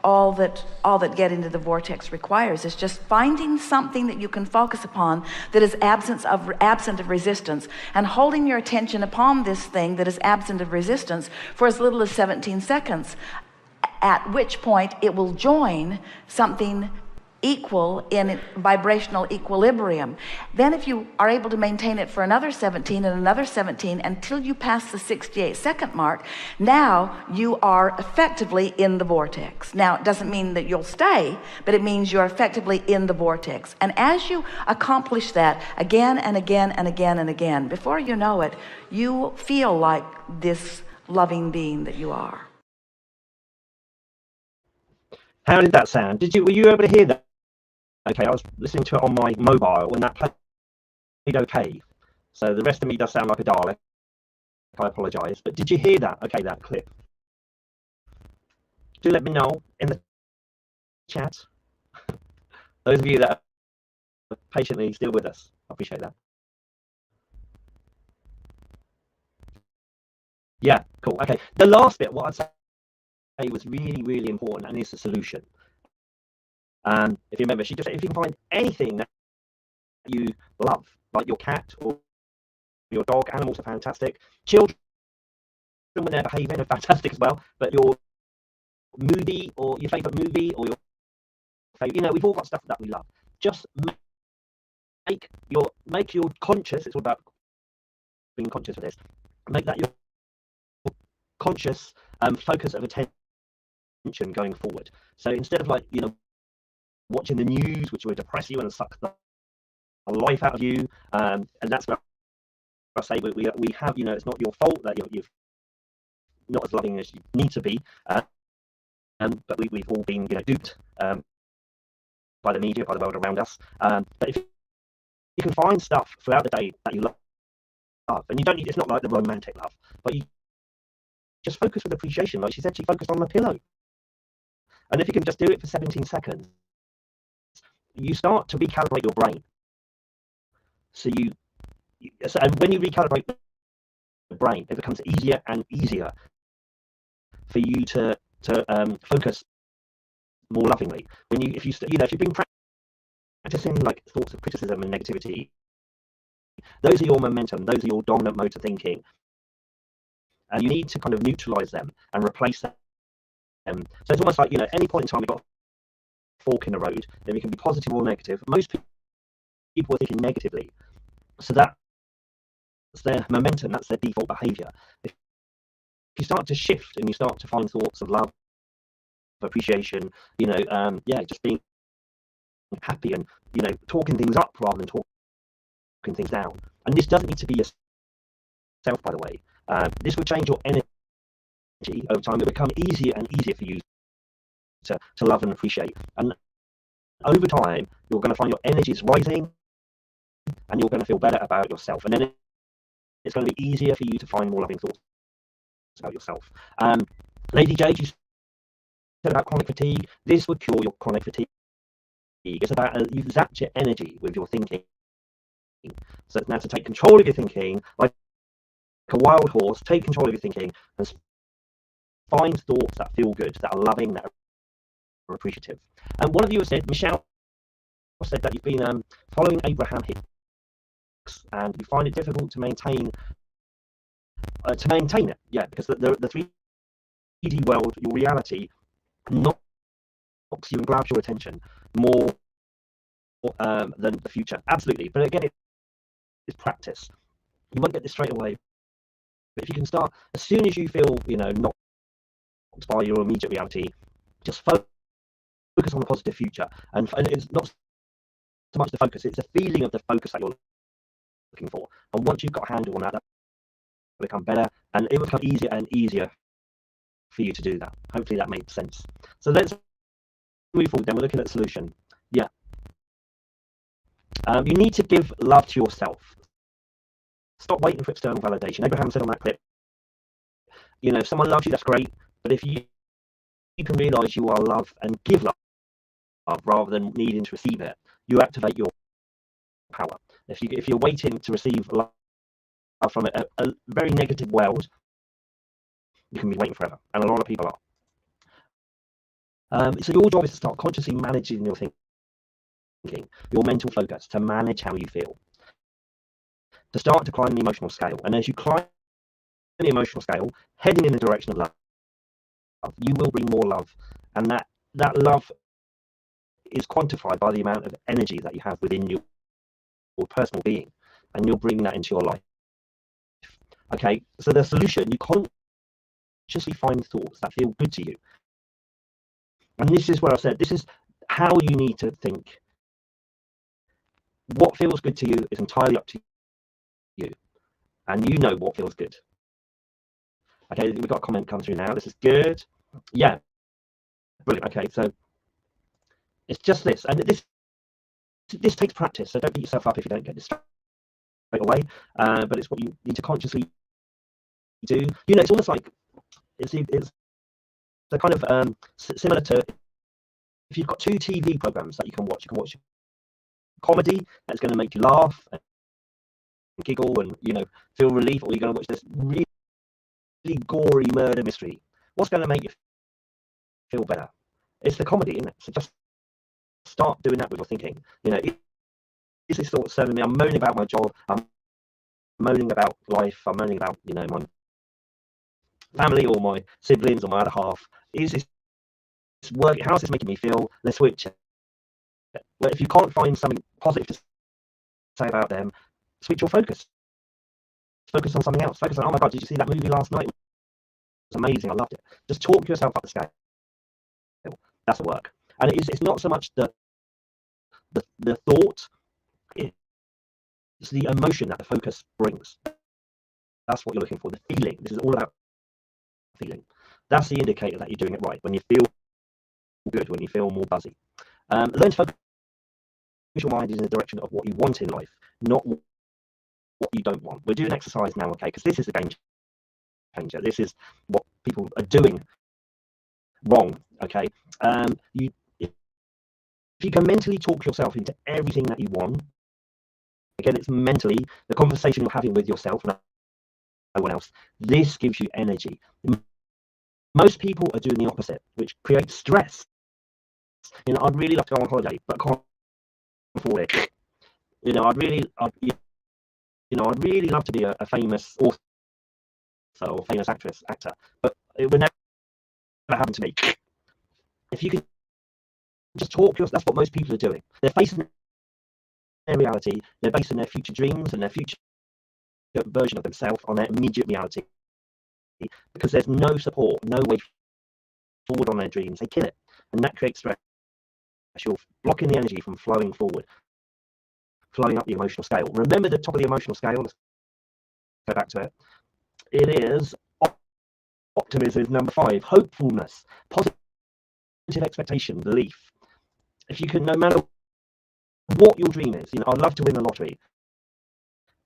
all that Get Into the Vortex requires, is just finding something that you can focus upon that is absent of resistance, and holding your attention upon this thing that is absent of resistance for as little as 17 seconds, at which point it will join something equal in vibrational equilibrium. Then if you are able to maintain it for another 17 and another 17 until you pass the 68-second mark, now you are effectively in the vortex. Now, it doesn't mean that you'll stay, but it means you're effectively in the vortex. And as you accomplish that again and again and again and again, before you know it, you feel like this loving being that you are. How did that sound? Were you able to hear that? Okay, I was listening to it on my mobile and that played okay. So the rest of me does sound like a Dalek. I apologise. But did you hear that? Okay, that clip. Do let me know in the chat. Those of you that are patiently still with us, I appreciate that. Yeah, cool. Okay, the last bit, what I'd say was really, really important, and is the solution. If you remember, she just said, if you can find anything that you love, like your cat or your dog, animals are fantastic. Children, when they're behaving, are fantastic as well. But your movie, or your favourite movie, or your favourite, we've all got stuff that we love. Just make your conscious. It's all about being conscious of this. Make that your conscious focus of attention going forward. So instead of watching the news, which will depress you and suck the life out of you, and that's where I say we have, it's not your fault that you're not as loving as you need to be, but we've all been duped by the media, by the world around us. But if you can find stuff throughout the day that you love, and you don't need, it's not like the romantic love, but you just focus with appreciation. Like she said, she focused on the pillow, and if you can just do it for 17 seconds, you start to recalibrate your brain. So and when you recalibrate the brain, it becomes easier and easier for you to focus more lovingly. If you've been practicing like thoughts of criticism and negativity, those are your momentum, those are your dominant modes of thinking, and you need to kind of neutralize them and replace them. So it's almost like, at any point in time we've got a fork in the road, then it can be positive or negative. Most people are thinking negatively, so that's their momentum, that's their default behavior. If you start to shift and you start to find thoughts of love, appreciation, just being happy and talking things up rather than talking things down. And this doesn't need to be yourself, by the way. This will change your energy over time. It will become easier and easier for you to love and appreciate. And over time, you're going to find your energy is rising, and you're going to feel better about yourself. And then it's going to be easier for you to find more loving thoughts about yourself. Lady Jade, you said about chronic fatigue. This would cure your chronic fatigue. It's about you've zapped your energy with your thinking. So now to take control of your thinking, like a wild horse, take control of your thinking and find thoughts that feel good, that are loving, that are appreciative. And one of you said, Michelle said that you've been following Abraham Hicks and you find it difficult to maintain it. Yeah, because the 3D world, your reality, knocks you and grabs your attention more than the future. Absolutely. But again, practice. You won't get this straight away, but if you can start as soon as you feel, knocked by your immediate reality, just focus on the positive future. And it's not so much the focus, it's the feeling of the focus that you're looking for. And once you've got a handle on that, that will become better, and it will become easier and easier for you to do that. Hopefully that made sense. So let's move forward then. We're looking at the solution. Yeah. You need to give love to yourself. Stop waiting for external validation. Abraham said on that clip, if someone loves you, that's great, but if you can realize you are loved and give love rather than needing to receive it, you activate your power. If you're waiting to receive love from a very negative world, you can be waiting forever, and a lot of people are. So your job is to start consciously managing your thinking, your mental focus, to manage how you feel, to start to climb the emotional scale. And as you climb the emotional scale, heading in the direction of love, you will bring more love, and that love is quantified by the amount of energy that you have within your personal being, and you'll bring that into your life. Okay, so the solution, you consciously find thoughts that feel good to you. And this is where I said, this is how you need to think. What feels good to you is entirely up to you, and you know what feels good. Okay, we've got a comment come through now. This is good. Yeah, brilliant. Okay, so it's just this, and this takes practice. So don't beat yourself up if you don't get this straight away. But it's what you need to consciously do. It's almost like it's the kind of similar to if you've got two TV programs that you can watch. You can watch comedy that's going to make you laugh and giggle and feel relief, or you're going to watch this really gory murder mystery. What's going to make you feel better? It's the comedy, isn't it? So just start doing that with your thinking. Is this thought serving me? I'm moaning about my job. I'm moaning about life. I'm moaning about my family or my siblings or my other half. Is this work? How's this making me feel? Let's switch it. Well, if you can't find something positive to say about them, switch your focus. Focus on something else. Focus on, oh my God, did you see that movie last night? It was amazing. I loved it. Just talk yourself up the scale. That's the work. And it's not so much the thought, it's the emotion that the focus brings. That's what you're looking for, the feeling. This is all about feeling. That's the indicator that you're doing it right. When you feel good, when you feel more buzzy. Learn to focus your mind in the direction of what you want in life, not what you don't want. We're doing exercise now, okay, because this is the game changer. This is what people are doing wrong, okay. If you can mentally talk yourself into everything that you want, again, it's mentally the conversation you're having with yourself, no one else. This gives you energy. Most people are doing the opposite, which creates stress. I'd really love to go on holiday, but I can't afford it. I'd really love to be a famous author or famous actor, but it would never happen to me. If you could just talk yourself, that's what most people are doing. They're facing their reality, they're basing their future dreams and their future version of themselves on their immediate reality. Because there's no support, no way forward on their dreams, they kill it. And that creates stress. You're blocking the energy from flowing forward, flowing up the emotional scale. Remember the top of the emotional scale? Let's go back to it. It is optimism is number 5. Hopefulness, positive expectation, belief. If you can, no matter what your dream is, I'd love to win the lottery.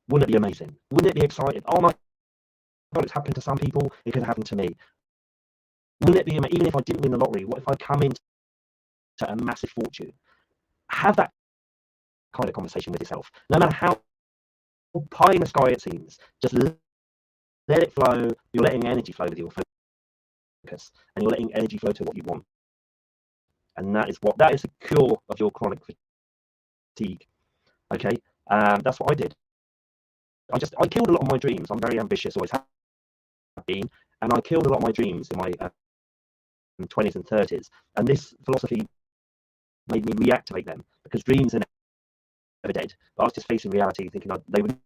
Wouldn't it be amazing? Wouldn't it be exciting? Oh my God, it's happened to some people. It could happen to me. Wouldn't it be amazing? Even if I didn't win the lottery, what if I come into a massive fortune? Have that kind of conversation with yourself. No matter how pie in the sky it seems, just let it flow. You're letting energy flow with your focus, and you're letting energy flow to what you want. And that is the cure of your chronic fatigue. Okay, that's what I did. I killed a lot of my dreams. I'm very ambitious, always have been, and I killed a lot of my dreams in my 20s and 30s. And this philosophy made me reactivate them, because dreams are never dead. But I was just facing reality, thinking they would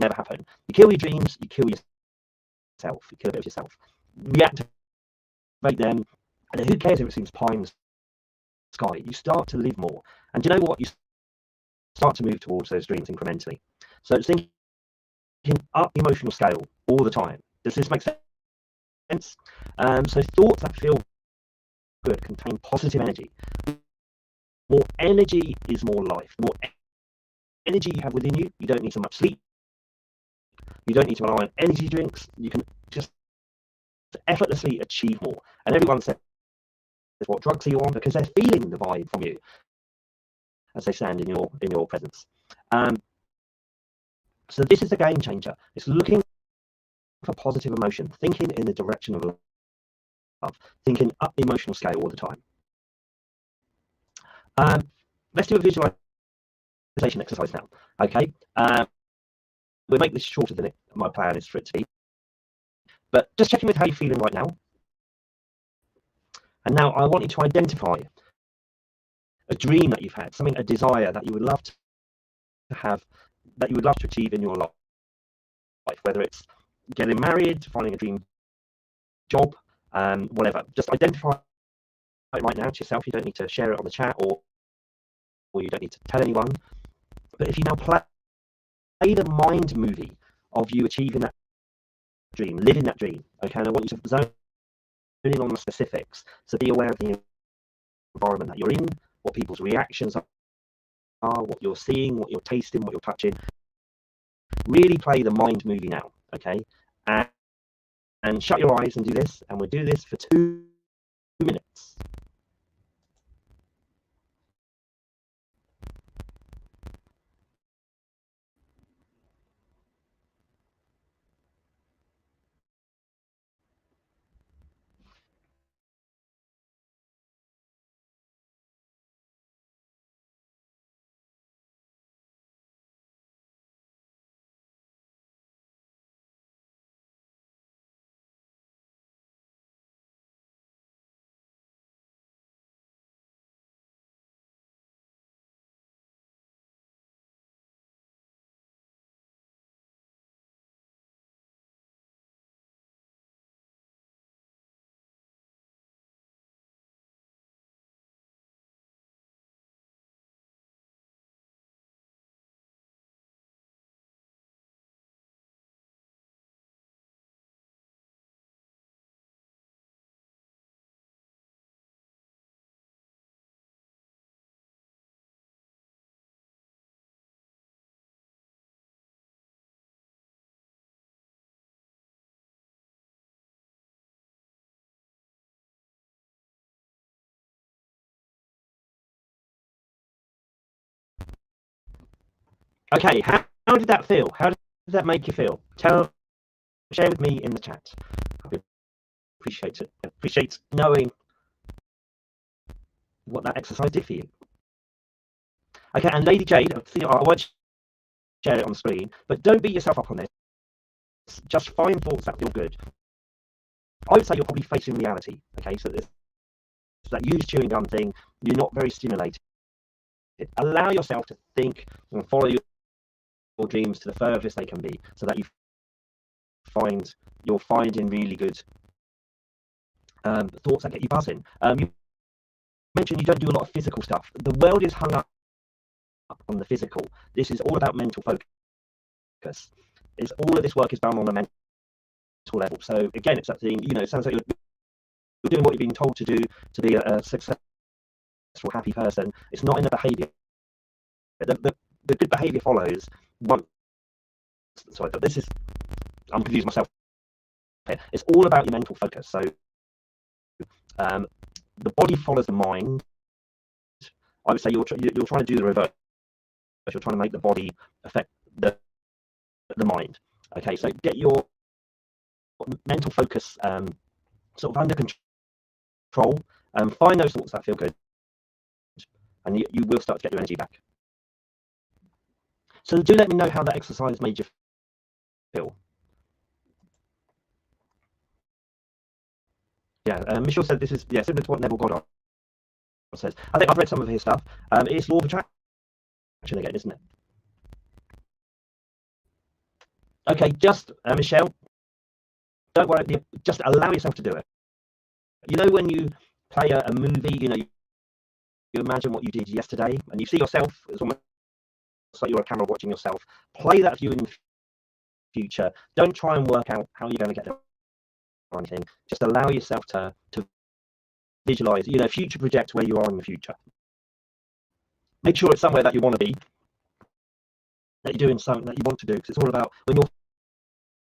never happen. You kill your dreams, you kill yourself, you kill a bit of yourself. Reactivate them, and then who cares if it seems pie in the sky? You start to live more. And do you know what? You start to move towards those dreams incrementally. So it's thinking up the emotional scale all the time. Does this make sense? So thoughts that feel good contain positive energy. More energy is more life. The more energy you have within you, you don't need so much sleep. You don't need to rely on energy drinks. You can just effortlessly achieve more. And everyone says, what drugs are you on? Because they're feeling the vibe from you as they stand in your presence. So this is a game changer. It's looking for positive emotion, thinking in the direction of love, thinking up the emotional scale all the time. Let's do a visualization exercise now. Okay. We'll make this shorter than my plan is for it to be. But just checking with how you're feeling right now. And now I want you to identify a dream that you've had, something, a desire that you would love to have, that you would love to achieve in your life, whether it's getting married, finding a dream job, whatever. Just identify it right now to yourself. You don't need to share it on the chat, or you don't need to tell anyone. But if you now play the mind movie of you achieving that dream, living that dream, okay, and I want you to zone in on the specifics. So be aware of the environment that you're in, what people's reactions are, what you're seeing, what you're tasting, what you're touching. Really play the mind movie now, okay? And shut your eyes and do this, and we'll do this for 2 minutes. Okay, how did that feel? How did that make you feel? Share with me in the chat. I appreciate it. I appreciate knowing what that exercise did for you. Okay, and Lady Jade, I won't share it on the screen, but don't beat yourself up on this. Just find thoughts that feel good. I would say you're probably facing reality. Okay, so there's that used chewing gum thing. You're not very stimulated. Allow yourself to think and follow your dreams to the furthest they can be, so that you're finding really good thoughts that get you buzzing. You mentioned you don't do a lot of physical stuff. The world is hung up on the physical. This is all about mental focus. All of this work is done on a mental level. So again, it's that thing, it sounds like you're doing what you're being told to do to be a successful, happy person. It's not in the behavior. The good behavior follows once. Sorry, I'm confusing myself here. It's all about your mental focus. So the body follows the mind. I would say you're trying to do the reverse. You're trying to make the body affect the mind. Okay, so get your mental focus sort of under control. Find those thoughts that feel good, and you will start to get your energy back. So do let me know how that exercise made you feel. Yeah, Michelle said this is similar to what Neville Goddard says. I think I've read some of his stuff. It's law of attraction again, isn't it? Okay, just Michelle, don't worry. Just allow yourself to do it. You know, when you play a movie, you know, you imagine what you did yesterday, and you see yourself. It's almost like you're a camera watching yourself. Play that view in the future. Don't try and work out how you're going to get there or anything. Just allow yourself to visualize. You know, future project where you are in the future. Make sure it's somewhere that you want to be. That you're doing something that you want to do. Because it's all about when you're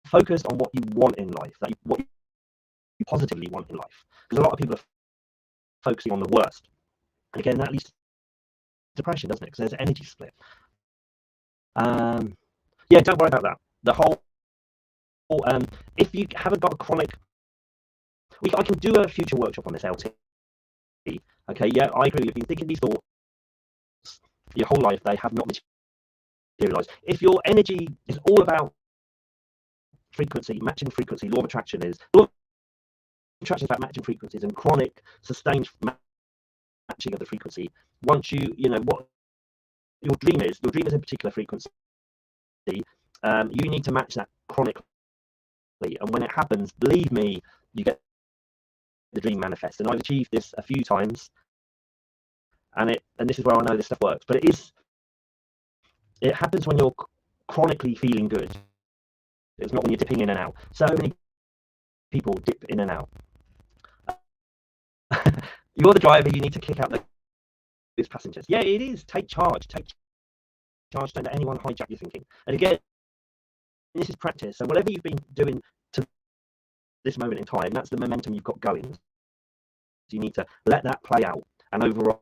focused on what you want in life, what you positively want in life. Because a lot of people are focusing on the worst, and again that leads to depression, doesn't it? Because there's an energy split. Yeah, don't worry about that. The whole if you haven't got a chronic, I can do a future workshop on this, LT. Okay, yeah, I agree. You've been thinking these thoughts your whole life, they have not materialized. If your energy is all about frequency, matching frequency, law of attraction is about matching frequencies and chronic, sustained matching of the frequency. Once you know what your dream is a particular frequency. You need to match that chronically, and when it happens, believe me, you get the dream manifest. And I've achieved this a few times, and this is where I know this stuff works. But it happens when you're chronically feeling good. It's not when you're dipping in and out. So many people dip in and out. You're the driver. You need to kick out those passengers. Yeah, it is. Take charge. Don't let anyone hijack your thinking. And again, this is practice. So whatever you've been doing to this moment in time, that's the momentum you've got going. So you need to let that play out and override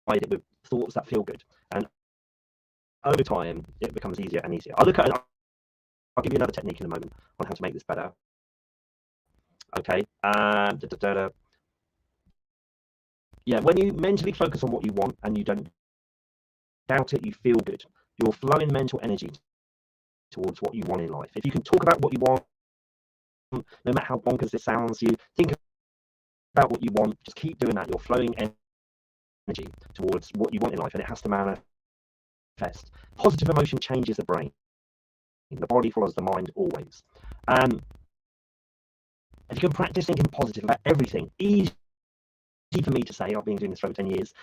it with thoughts that feel good. And over time, it becomes easier and easier. I'll give you another technique in a moment on how to make this better. Okay. Yeah, when you mentally focus on what you want and you don't doubt it, you feel good. You're flowing mental energy towards what you want in life. If you can talk about what you want, no matter how bonkers this sounds, you think about what you want, just keep doing that. You're flowing energy towards what you want in life, and it has to manifest. Positive emotion changes the brain. The body follows the mind always. If you can practice thinking positive about everything, easy for me to say, I've been doing this for over 10 years,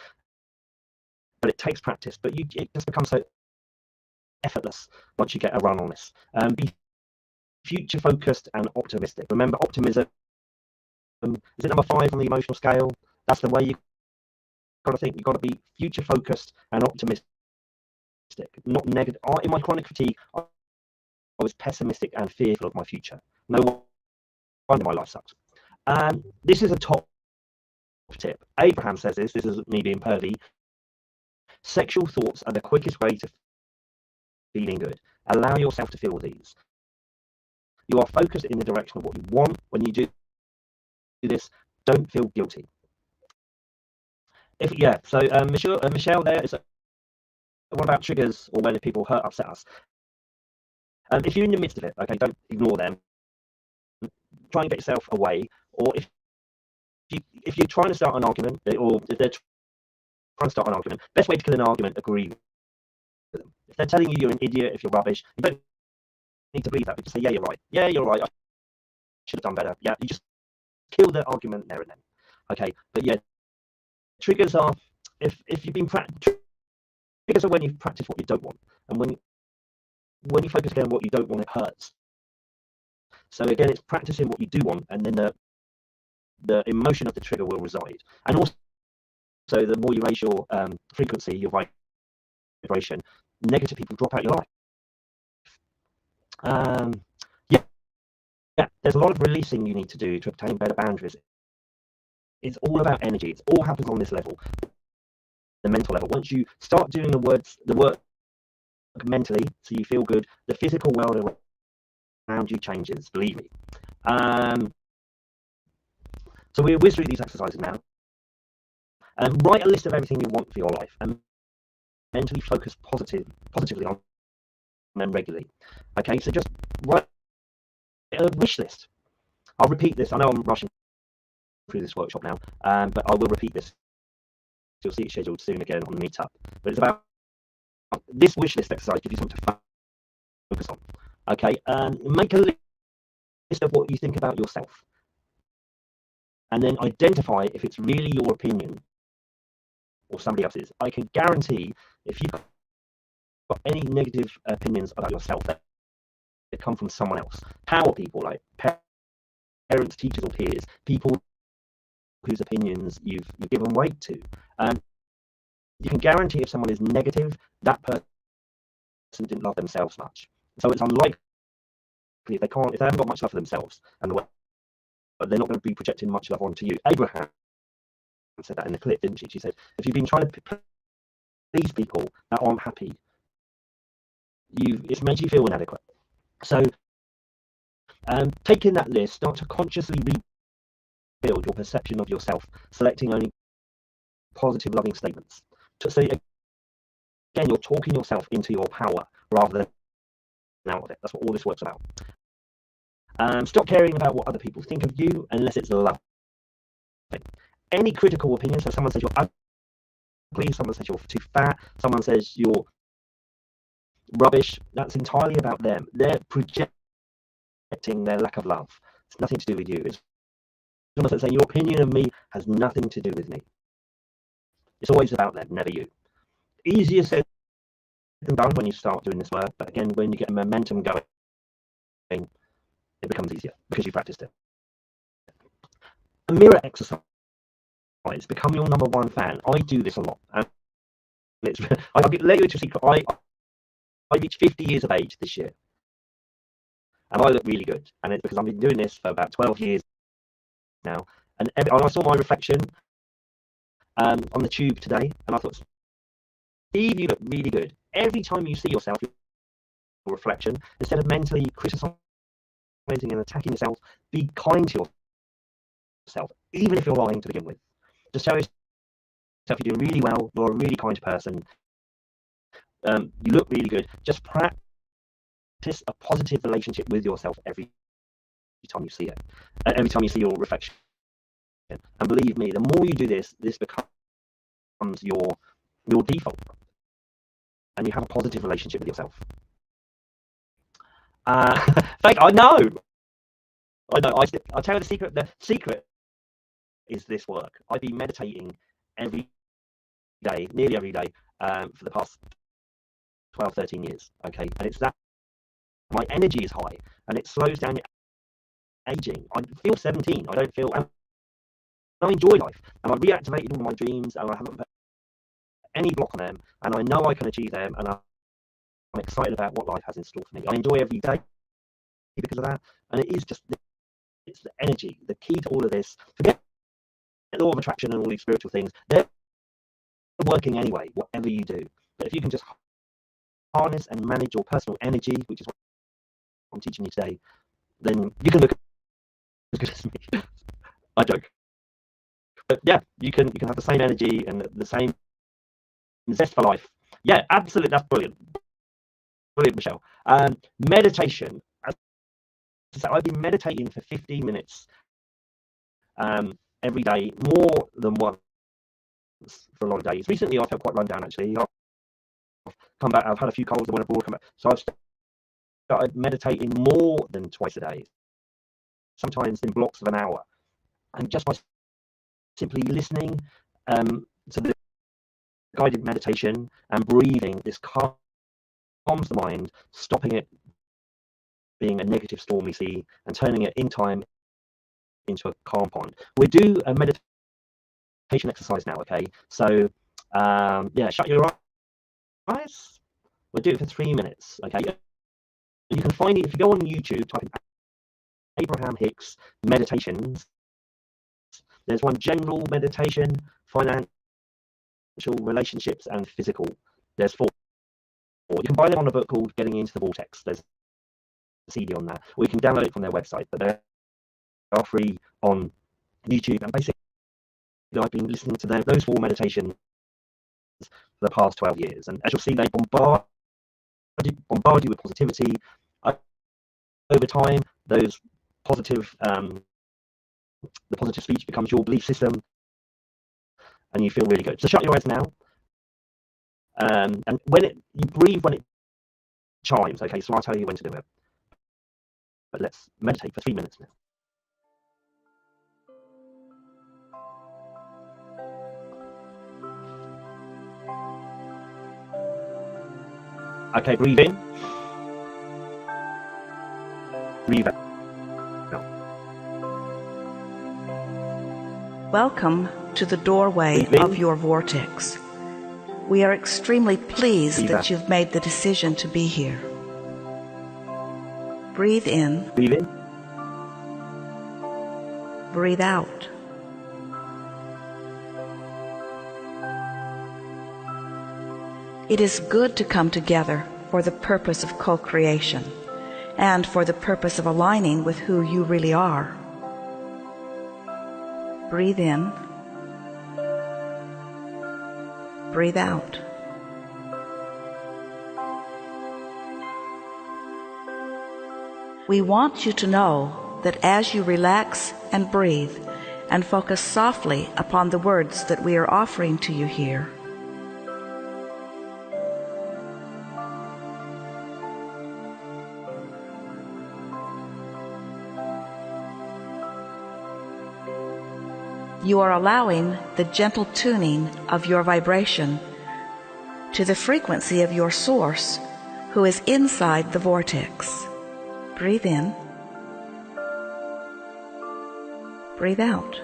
but it takes practice, but it just becomes so effortless once you get a run on this. Be future focused and optimistic. Remember, optimism is it number 5 on the emotional scale? That's the way you've got to think. You've got to be future focused and optimistic, not negative. In my chronic fatigue, I was pessimistic and fearful of my future. No wonder my life sucks. This is a top tip. Abraham says this is me being pervy. Sexual thoughts are the quickest way to feeling good. Allow yourself to feel these. You are focused in the direction of what you want. When you do this, don't feel guilty. Michelle there is what about triggers or when people upset us? If you're in the midst of it, okay, don't ignore them. Try and get yourself away. Or if you're trying to start an argument, or if they're trying to start an argument, best way to kill an argument, agree with them. If they're telling you you're an idiot, if you're rubbish, you don't need to believe that. You just say, yeah, you're right. Yeah, you're right. I should have done better. Yeah, you just kill the argument there and then. Okay, but yeah, triggers are if you've been triggers are when you practice what you don't want, and when you focus again on what you don't want, it hurts. So again, it's practicing what you do want, and then the emotion of the trigger will reside. And also, so the more you raise your frequency, your vibration, negative people drop out your life. Yeah, there's a lot of releasing you need to do to obtain better boundaries. It's all about energy. It all happens on this level, the mental level. Once you start doing the work mentally, so you feel good, the physical world around you changes, believe me. So we'll whiz through these exercises now. Write a list of everything you want for your life and mentally focus positively on them regularly. Okay, so just write a wish list. I'll repeat this. I know I'm rushing through this workshop now, but I will repeat this. You'll see it scheduled soon again on the meetup. But it's about this wish list exercise gives you something to focus on. Okay, make a list of what you think about yourself, and then identify if it's really your opinion or somebody else's. I can guarantee if you've got any negative opinions about yourself that come from someone else, power people like parents, teachers, or peers, people whose opinions you've given weight to. You can guarantee if someone is negative, that person didn't love themselves much. So it's unlikely if they haven't got much love for themselves and the world, they're not going to be projecting much love onto you. Abraham said that in the clip, didn't she? She said, if you've been trying to please people that aren't happy, it's made you feel inadequate. So taking that list, start to consciously rebuild your perception of yourself, selecting only positive, loving statements. So again, you're talking yourself into your power rather than out of it. That's what all this work's about. Stop caring about what other people think of you unless it's loving. Any critical opinion, so someone says you're ugly, someone says you're too fat, someone says you're rubbish, that's entirely about them. They're projecting their lack of love. It's nothing to do with you. It's almost like saying your opinion of me has nothing to do with me. It's always about them, never you. Easier said than done when you start doing this work, but again, when you get momentum going, it becomes easier because you practiced it. A mirror exercise. Become your number one fan. I do this a lot. And I'll let you into a secret. I reached 50 years of age this year. And I look really good. And it's because I've been doing this for about 12 years now. And I saw my reflection on the tube today. And I thought, Steve, you look really good. Every time you see yourself, your reflection, instead of mentally criticizing and attacking yourself, be kind to yourself, even if you're lying to begin with. Just tell yourself you're doing really well, you're a really kind person, you look really good. Just practice a positive relationship with yourself every time you see it, every time you see your reflection. And believe me, the more you do this, this becomes your default, and you have a positive relationship with yourself. I know. I'll tell you the secret. The secret is this work. I've been meditating every day, nearly every day, for the past 12, 13 years. Okay, and it's that my energy is high, and it slows down your aging. I feel 17. I don't feel. I enjoy life, and I've reactivated all my dreams, and I haven't put any block on them, and I know I can achieve them, and I'm excited about what life has in store for me. I enjoy every day because of that, and it is just it's the energy, the key to all of this. Forget the law of attraction and all these spiritual things. They're working anyway, whatever you do. But if you can just harness and manage your personal energy, which is what I'm teaching you today, then you can look as good as me. I joke. But yeah, you can have the same energy and the same zest for life. Yeah, absolutely. That's brilliant. Brilliant, Michelle. Meditation. So I've been meditating for 15 minutes every day, more than once for a lot of days. Recently, I felt quite run down, actually. I've come back, I've had a few colds, I went abroad, come back. So I've started meditating more than twice a day, sometimes in blocks of an hour. And just by simply listening to the guided meditation and breathing, this calms the mind, stopping it being a negative stormy sea and turning it in time into a calm pond. We do a meditation exercise now, okay? So yeah, shut your eyes. We'll do it for 3 minutes, okay? You can find it if you go on YouTube, type in Abraham Hicks meditations. There's one general meditation, financial, relationships, and physical. There's 4. You can buy them on a book called Getting Into the Vortex. There's a CD on that, or you can download it from their website, but they are free on YouTube. And basically, I've been listening to those 4 meditations for the past 12 years, and as you'll see, they bombard you with positivity. Over time, those positive, the positive speech becomes your belief system, and you feel really good. So shut your eyes now, and when you breathe when it chimes. Okay, so I'll tell you when to do it. But let's meditate for 3 minutes now. Okay, breathe in. Breathe out. Welcome to the doorway of your vortex. We are extremely pleased that you've made the decision to be here. Breathe in. Breathe in. Breathe out. It is good to come together for the purpose of co-creation and for the purpose of aligning with who you really are. Breathe in. Breathe out. We want you to know that as you relax and breathe and focus softly upon the words that we are offering to you here, you are allowing the gentle tuning of your vibration to the frequency of your source, who is inside the vortex. Breathe in. Breathe out.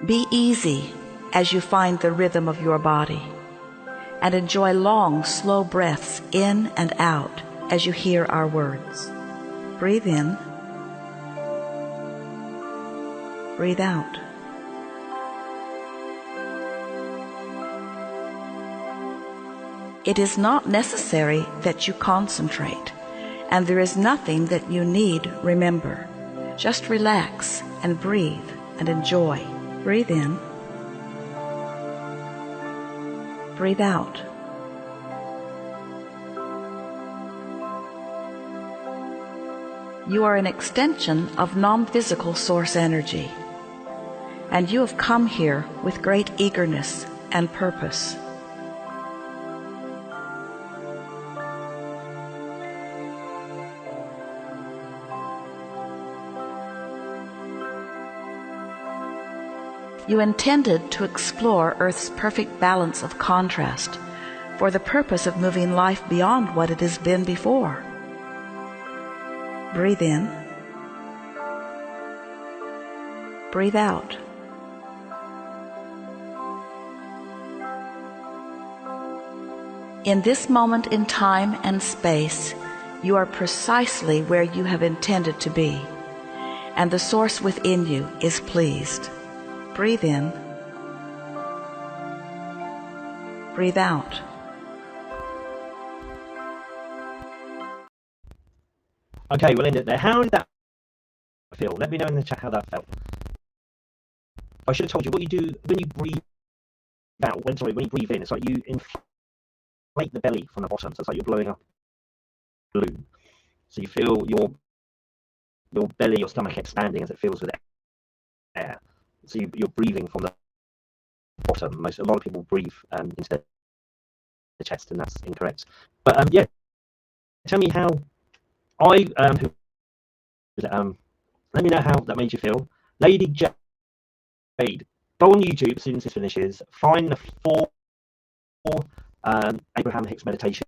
Be easy as you find the rhythm of your body, and enjoy long, slow breaths in and out as you hear our words. Breathe in. Breathe out. It is not necessary that you concentrate, and there is nothing that you need remember. Just relax and breathe and enjoy. Breathe in. Breathe out. You are an extension of non-physical source energy, and you have come here with great eagerness and purpose. You intended to explore Earth's perfect balance of contrast for the purpose of moving life beyond what it has been before. Breathe in. Breathe out. In this moment in time and space, you are precisely where you have intended to be, and the source within you is pleased. Breathe in. Breathe out. Okay, we'll end it there. How did that feel? Let me know in the chat how that felt. I should have told you what you do when you breathe out. When you breathe in, it's like you inflate the belly from the bottom. So it's like you're blowing up a balloon. So you feel your belly, your stomach expanding as it fills with air. So you're breathing from the bottom. A lot of people breathe into the chest, and that's incorrect. But yeah, tell me how let me know how that made you feel. Lady Jade, go on YouTube as soon as this finishes. Find the 4 Abraham Hicks meditations,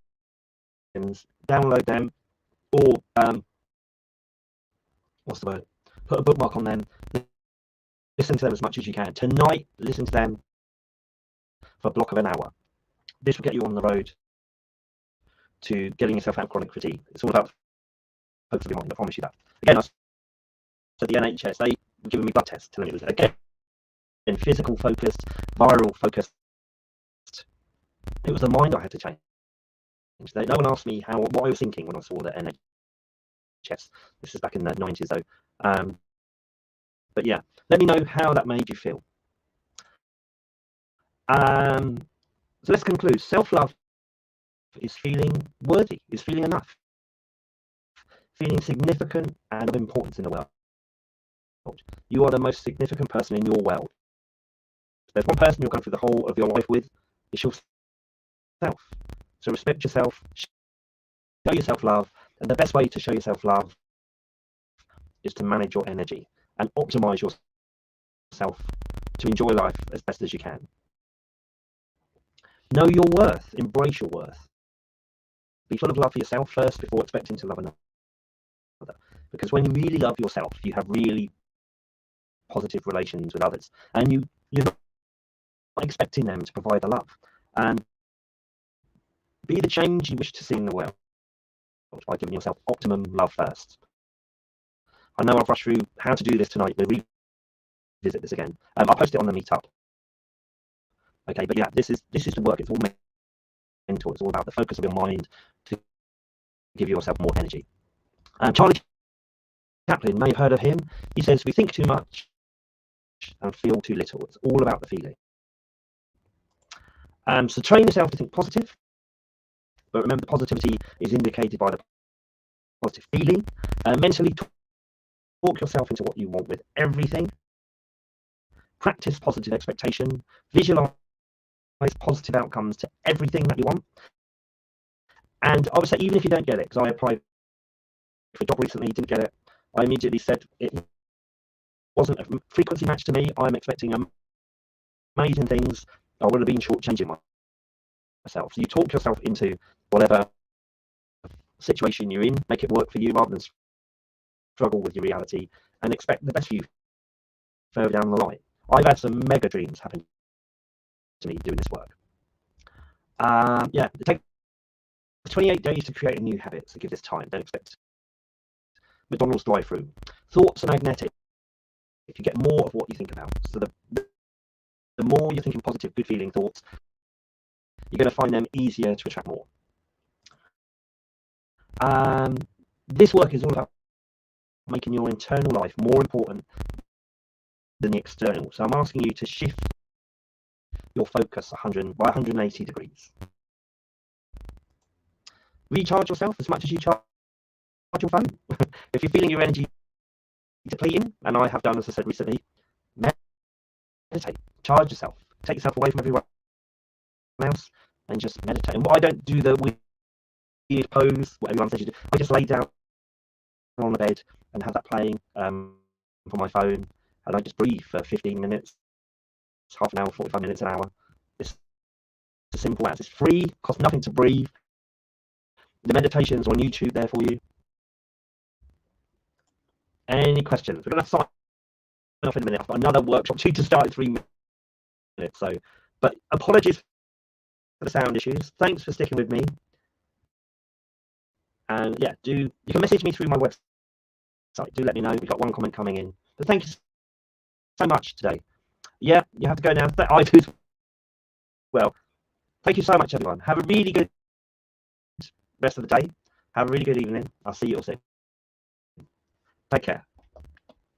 download them, or what's the word? Put a bookmark on them. Listen to them as much as you can. Tonight, listen to them for a block of an hour. This will get you on the road to getting yourself out of chronic fatigue. It's all about focus of your mind, I promise you that. Again, I said the NHS, they were giving me blood tests, telling me it was, again, physical focused, viral focused. It was the mind I had to change. No one asked me what I was thinking when I saw the NHS. This is back in the 90s though. But yeah, let me know how that made you feel. So let's conclude. Self-love is feeling worthy, is feeling enough, feeling significant and of importance in the world. You are the most significant person in your world. If there's one person you're going through the whole of your life with, it's yourself. So respect yourself, show yourself love, and the best way to show yourself love is to manage your energy and optimize yourself to enjoy life as best as you can. Know your worth, embrace your worth. Be full of love for yourself first before expecting to love another. Because when you really love yourself, you have really positive relations with others, and you're not expecting them to provide the love. And be the change you wish to see in the world by giving yourself optimum love first. I know I've rushed through how to do this tonight. We'll revisit this again. I'll post it on the meetup. Okay, but yeah, this is the work. It's all mental. It's all about the focus of your mind to give yourself more energy. Charlie Chaplin, may have heard of him. He says we think too much and feel too little. It's all about the feeling. So train yourself to think positive, but remember, positivity is indicated by the positive feeling. Mentally talk yourself into what you want with everything. Practice positive expectation. Visualize positive outcomes to everything that you want. And I would say, even if you don't get it, because I applied for a job recently, didn't get it, I immediately said it wasn't a frequency match to me. I'm expecting amazing things. I would have been shortchanging myself. So you talk yourself into whatever situation you're in, make it work for you rather than struggle with your reality, and expect the best for you further down the line. I've had some mega dreams happen to me doing this work. Yeah, it takes 28 days to create a new habit, so give this time. Don't expect McDonald's drive-through. Thoughts are magnetic. If you get more of what you think about, so the more you're thinking positive, good feeling thoughts, you're going to find them easier to attract more. This work is all about making your internal life more important than the external. So I'm asking you to shift your focus 180 degrees. Recharge yourself as much as you charge your phone. If you're feeling your energy depleting, and I have done, as I said recently, meditate, charge yourself, take yourself away from everyone else, and just meditate. And I don't do the weird pose, what everyone says you do. I just lay down on the bed and have that playing from my phone, and I just breathe for 15 minutes, half an hour, 45 minutes, an hour. It's as simple as. It's free, costs nothing to breathe. The meditations on YouTube there for you. Any questions? We're going to sign off in a minute. I've got another workshop due to start in 3 minutes. So, but apologies for the sound issues. Thanks for sticking with me. And yeah, you can message me through my website. Do let me know. We've got one comment coming in. But thank you so much today. Yeah, you have to go now. I do as well. Thank you so much, everyone. Have a really good rest of the day. Have a really good evening. I'll see you all soon. Take care.